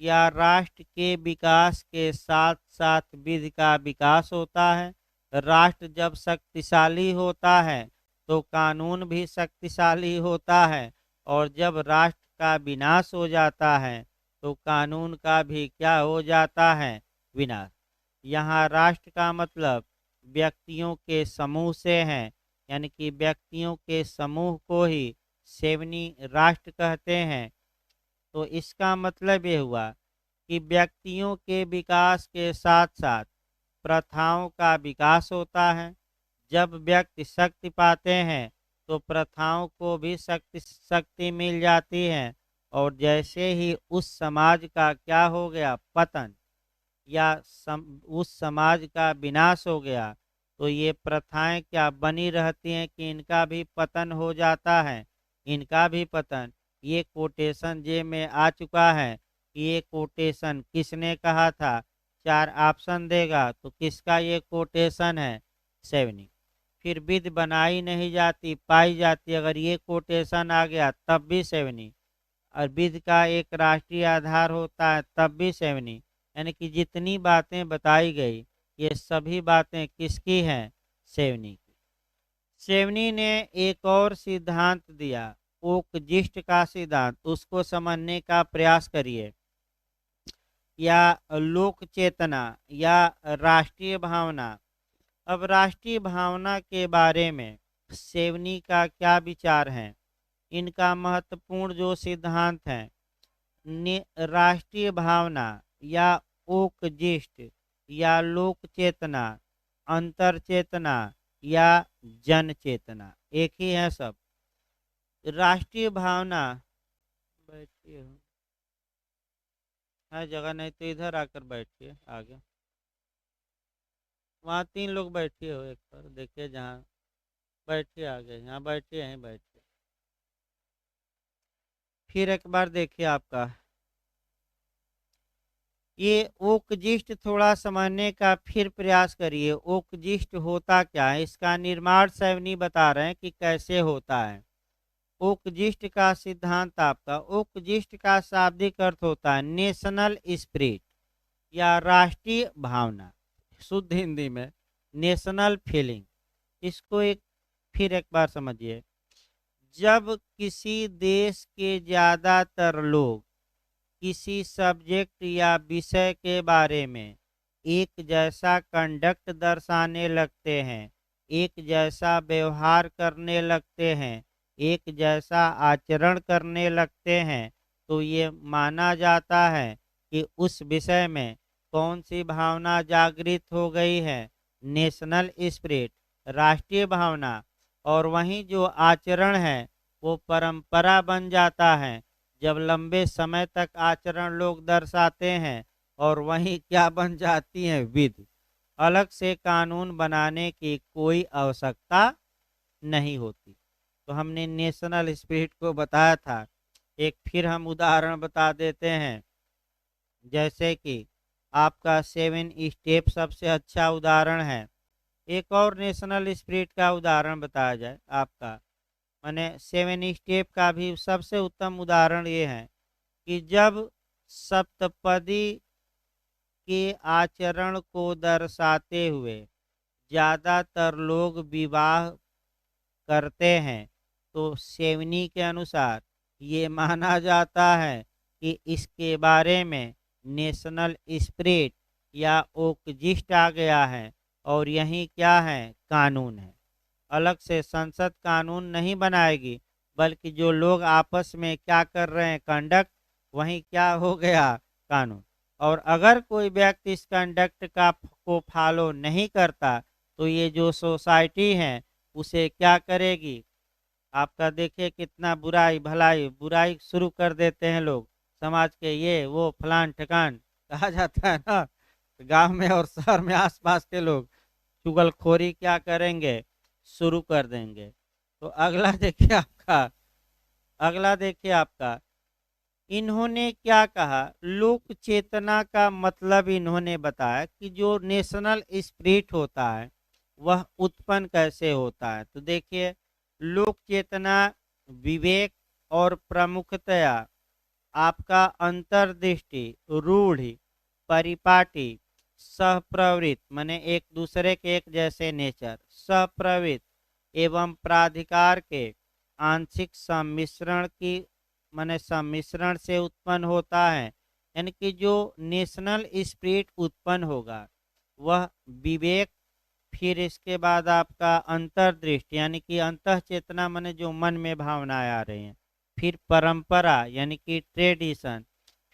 या राष्ट्र के विकास के साथ साथ विधि का विकास होता है। राष्ट्र जब शक्तिशाली होता है तो कानून भी शक्तिशाली होता है, और जब राष्ट्र का विनाश हो जाता है तो कानून का भी क्या हो जाता है, विनाश। यहाँ राष्ट्र का मतलब व्यक्तियों के समूह से है। यानी कि व्यक्तियों के समूह को ही सेवनी राष्ट्र कहते हैं। तो इसका मतलब ये हुआ कि व्यक्तियों के विकास के साथ साथ प्रथाओं का विकास होता है। जब व्यक्ति शक्ति पाते हैं तो प्रथाओं को भी शक्ति मिल जाती है। और जैसे ही उस समाज का क्या हो गया, पतन, या उस समाज का विनाश हो गया, तो ये प्रथाएं क्या बनी रहती हैं कि इनका भी पतन हो जाता है, इनका भी पतन। ये कोटेशन जे में आ चुका है कि ये कोटेशन किसने कहा था। 4 ऑप्शन देगा तो किसका ये कोटेशन है, सेवनी। फिर विधि बनाई नहीं जाती पाई जाती, अगर ये कोटेशन आ गया तब भी सेवनी। और विधि का एक राष्ट्रीय आधार होता है तब भी सेवनी। यानी कि जितनी बातें बताई गई ये सभी बातें किसकी हैं, सेवनी की। सेवनी ने एक और सिद्धांत दिया, ओकजिस्ट का सिद्धांत। उसको समझने का प्रयास करिए। या लोक चेतना या राष्ट्रीय भावना। अब राष्ट्रीय भावना के बारे में सेवनी का क्या विचार है। इनका महत्वपूर्ण जो सिद्धांत है, राष्ट्रीय भावना या ओकजिस्ट या लोक चेतना, अंतर चेतना या जन चेतना, एक ही है सब। राष्ट्रीय भावना, बैठिए, है जगह नहीं तो इधर आकर बैठिए आगे। वहाँ 3 लोग बैठिए हो, एक बार देखिए जहाँ बैठिए, आगे यहाँ बैठिए, यहीं बैठिए। फिर एक बार देखिए आपका ये ओकजिस्ट थोड़ा समझने का फिर प्रयास करिए। ओकजिस्ट होता क्या है, इसका निर्माण सेवनी बता रहे हैं कि कैसे होता है। ओकजिस्ट का सिद्धांत आपका, ओकजिस्ट का शाब्दिक अर्थ होता है नेशनल स्पिरिट या राष्ट्रीय भावना, शुद्ध हिंदी में नेशनल फीलिंग। इसको फिर एक बार समझिए। जब किसी देश के ज़्यादातर लोग किसी सब्जेक्ट या विषय के बारे में एक जैसा कंडक्ट दर्शाने लगते हैं, एक जैसा व्यवहार करने लगते हैं, एक जैसा आचरण करने लगते हैं, तो ये माना जाता है कि उस विषय में कौन सी भावना जागृत हो गई है, नेशनल स्पिरिट, राष्ट्रीय भावना। और वहीं जो आचरण है वो परंपरा बन जाता है। जब लंबे समय तक आचरण लोग दर्शाते हैं, और वहीं क्या बन जाती है, विधि। अलग से कानून बनाने की कोई आवश्यकता नहीं होती। तो हमने नेशनल स्पिरिट को बताया था। एक फिर हम उदाहरण बता देते हैं, जैसे कि आपका 7 स्टेप सबसे अच्छा उदाहरण है। एक और नेशनल स्पिरिट का उदाहरण बताया जाए आपका, माने 7 स्टेप का भी सबसे उत्तम उदाहरण ये है कि जब सप्तपदी के आचरण को दर्शाते हुए ज़्यादातर लोग विवाह करते हैं, तो सेवनी के अनुसार ये माना जाता है कि इसके बारे में नेशनल स्पिरिट या ओकजिस्ट आ गया है, और यही क्या है, कानून है। अलग से संसद कानून नहीं बनाएगी, बल्कि जो लोग आपस में क्या कर रहे हैं, कंडक्ट, वही क्या हो गया, कानून। और अगर कोई व्यक्ति इस कंडक्ट का को फॉलो नहीं करता, तो ये जो सोसाइटी है उसे क्या करेगी, आपका देखिए कितना बुराई भलाई बुराई शुरू कर देते हैं लोग समाज के, ये वो फलान ठिकान कहा जाता है ना। गांव में और शहर में आसपास के लोग चुगलखोरी क्या करेंगे, शुरू कर देंगे। तो अगला देखिए आपका, इन्होंने क्या कहा, लोक चेतना का मतलब इन्होंने बताया कि जो नेशनल स्पिरिट होता है वह उत्पन्न कैसे होता है। तो देखिए, लोक चेतना विवेक और प्रमुखतया आपका अंतर्दृष्टि, रूढ़ि, परिपाटी, सहप्रवृत्त माने एक दूसरे के एक जैसे नेचर, सहप्रवृत्त एवं प्राधिकार के आंशिक सम्मिश्रण की माने सम्मिश्रण से उत्पन्न होता है। यानी कि जो नेशनल स्पिरिट उत्पन्न होगा वह विवेक, फिर इसके बाद आपका अंतर्दृष्टि यानी कि अंतः चेतना माने जो मन में भावनाएं आ रही हैं, फिर परंपरा यानी कि ट्रेडिशन,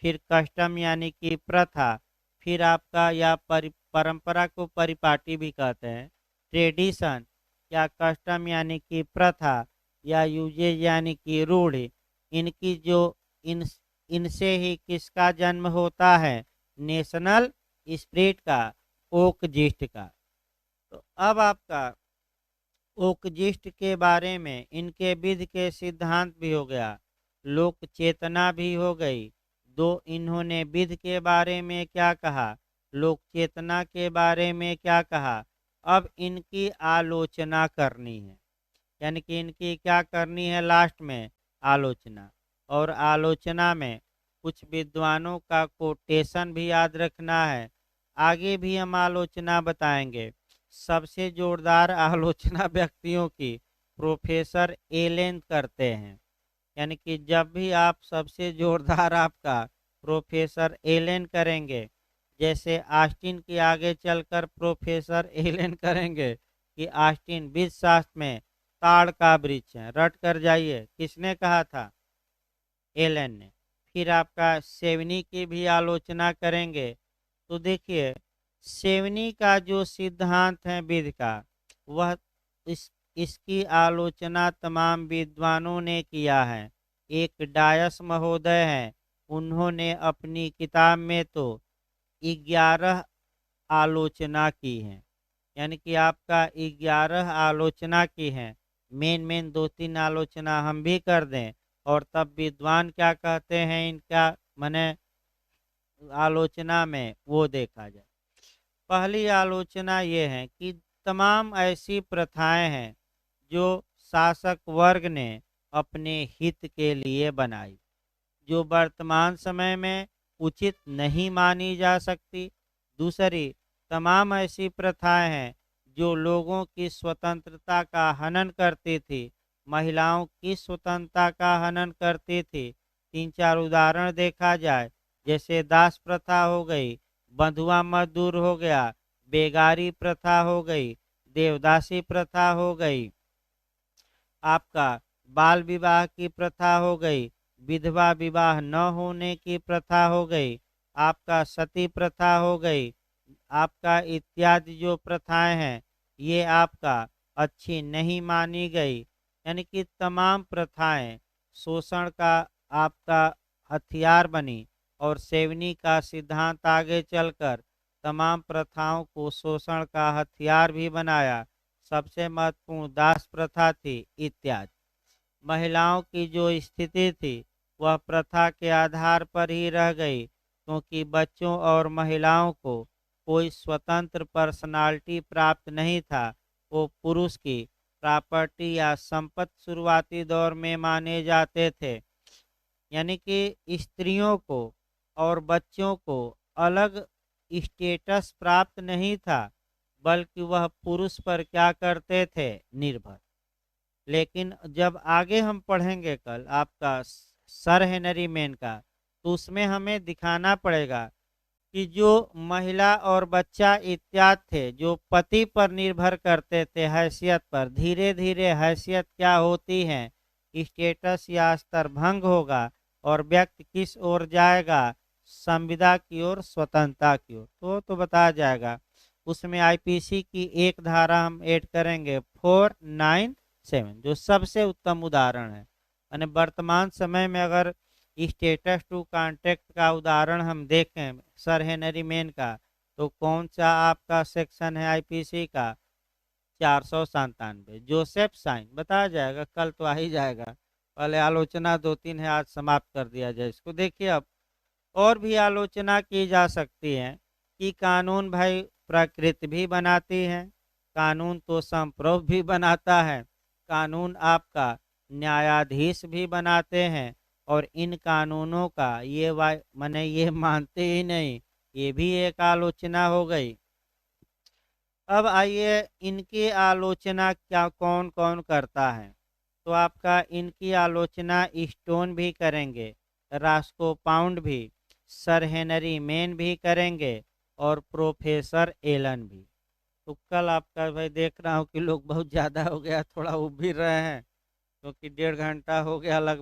फिर कस्टम यानी कि प्रथा, फिर आपका या परंपरा को परिपाटी भी कहते हैं, ट्रेडिशन या कस्टम यानी कि प्रथा, या यूजेज यानी कि रूढ़ि, इनकी जो इन इनसे ही किसका जन्म होता है, नेशनल स्पिरिट का, ओकजिस्ट का। तो अब आपका ओकजिस्ट के बारे में इनके विधि के सिद्धांत भी हो गया, लोक चेतना भी हो गई। दो इन्होंने विधि के बारे में क्या कहा, लोक चेतना के बारे में क्या कहा। अब इनकी आलोचना करनी है, यानी कि इनकी क्या करनी है, लास्ट में आलोचना। और आलोचना में कुछ विद्वानों का कोटेशन भी याद रखना है। आगे भी हम आलोचना बताएंगे। सबसे जोरदार आलोचना व्यक्तियों की प्रोफेसर एलेन करते हैं। यानी कि जब भी आप सबसे जोरदार आपका प्रोफेसर एलेन करेंगे, जैसे आस्टीन के आगे चलकर प्रोफेसर एलेन करेंगे कि आस्टीन विधि शास्त्र में ताड़ का वृक्ष है, रट कर जाइए, किसने कहा था, एलन ने। फिर आपका सेवनी की भी आलोचना करेंगे। तो देखिए, सेवनी का जो सिद्धांत है विधि का, वह इसकी आलोचना तमाम विद्वानों ने किया है। एक डायस महोदय हैं, उन्होंने अपनी किताब में तो 11 आलोचना की है। यानी कि आपका 11 आलोचना की है। मेन मेन 2-3 आलोचना हम भी कर दें, और तब विद्वान क्या कहते हैं इनका मने आलोचना में, वो देखा जाए। पहली आलोचना ये है कि तमाम ऐसी प्रथाएं हैं जो शासक वर्ग ने अपने हित के लिए बनाई, जो वर्तमान समय में उचित नहीं मानी जा सकती। दूसरी, तमाम ऐसी प्रथाएं हैं जो लोगों की स्वतंत्रता का हनन करती थी, महिलाओं की स्वतंत्रता का हनन करती थी। 3-4 उदाहरण देखा जाए, जैसे दास प्रथा हो गई, बंधुआ मजदूर हो गया, बेगारी प्रथा हो गई, देवदासी प्रथा हो गई, आपका बाल विवाह की प्रथा हो गई, विधवा विवाह न होने की प्रथा हो गई, आपका सती प्रथा हो गई, आपका इत्यादि जो प्रथाएं हैं, ये आपका अच्छी नहीं मानी गई। यानी कि तमाम प्रथाएं शोषण का आपका हथियार बनी और सेवनी का सिद्धांत आगे चलकर तमाम प्रथाओं को शोषण का हथियार भी बनाया। सबसे महत्वपूर्ण दास प्रथा थी इत्यादि। महिलाओं की जो स्थिति थी वह प्रथा के आधार पर ही रह गई, क्योंकि बच्चों और महिलाओं को कोई स्वतंत्र पर्सनालिटी प्राप्त नहीं था। वो पुरुष की प्रॉपर्टी या संपत्ति शुरुआती दौर में माने जाते थे। यानी कि स्त्रियों को और बच्चों को अलग स्टेटस प्राप्त नहीं था, बल्कि वह पुरुष पर क्या करते थे, निर्भर। लेकिन जब आगे हम पढ़ेंगे कल आपका सर हेनरी मेन का, तो उसमें हमें दिखाना पड़ेगा कि जो महिला और बच्चा इत्यादि थे जो पति पर निर्भर करते थे हैसियत पर, धीरे धीरे हैसियत क्या होती है, स्टेटस या स्तर भंग होगा और व्यक्ति किस ओर जाएगा, संविदा की ओर, स्वतंत्रता की ओर। तो बताया जाएगा। उसमें आईपीसी की एक धारा हम ऐड करेंगे 497, जो सबसे उत्तम उदाहरण है। यानी वर्तमान समय में अगर स्टेटस टू कॉन्ट्रैक्ट का उदाहरण हम देखें सर हेनरी मेन का, तो कौन सा आपका सेक्शन है आईपीसी का, 497, जोसेफ साइन। बताया जाएगा, कल तो आ ही जाएगा। पहले आलोचना दो तीन है, आज समाप्त कर दिया जाए इसको। देखिए अब और भी आलोचना की जा सकती है कि कानून भाई प्रकृति भी बनाती है, कानून तो संप्रभु भी बनाता है, कानून आपका न्यायाधीश भी बनाते हैं, और इन कानूनों का ये माने ये मानते ही नहीं, ये भी एक आलोचना हो गई। अब आइए इनकी आलोचना क्या कौन कौन करता है। तो आपका इनकी आलोचना स्टोन भी करेंगे, रास्को पाउंड भी, सर हेनरी मेन भी करेंगे, और प्रोफेसर एलन भी। तो कल आपका भाई देख रहा हूँ कि लोग बहुत ज़्यादा हो गया, थोड़ा उब भी रहे हैं, क्योंकि 1.5 घंटा हो गया लगभग।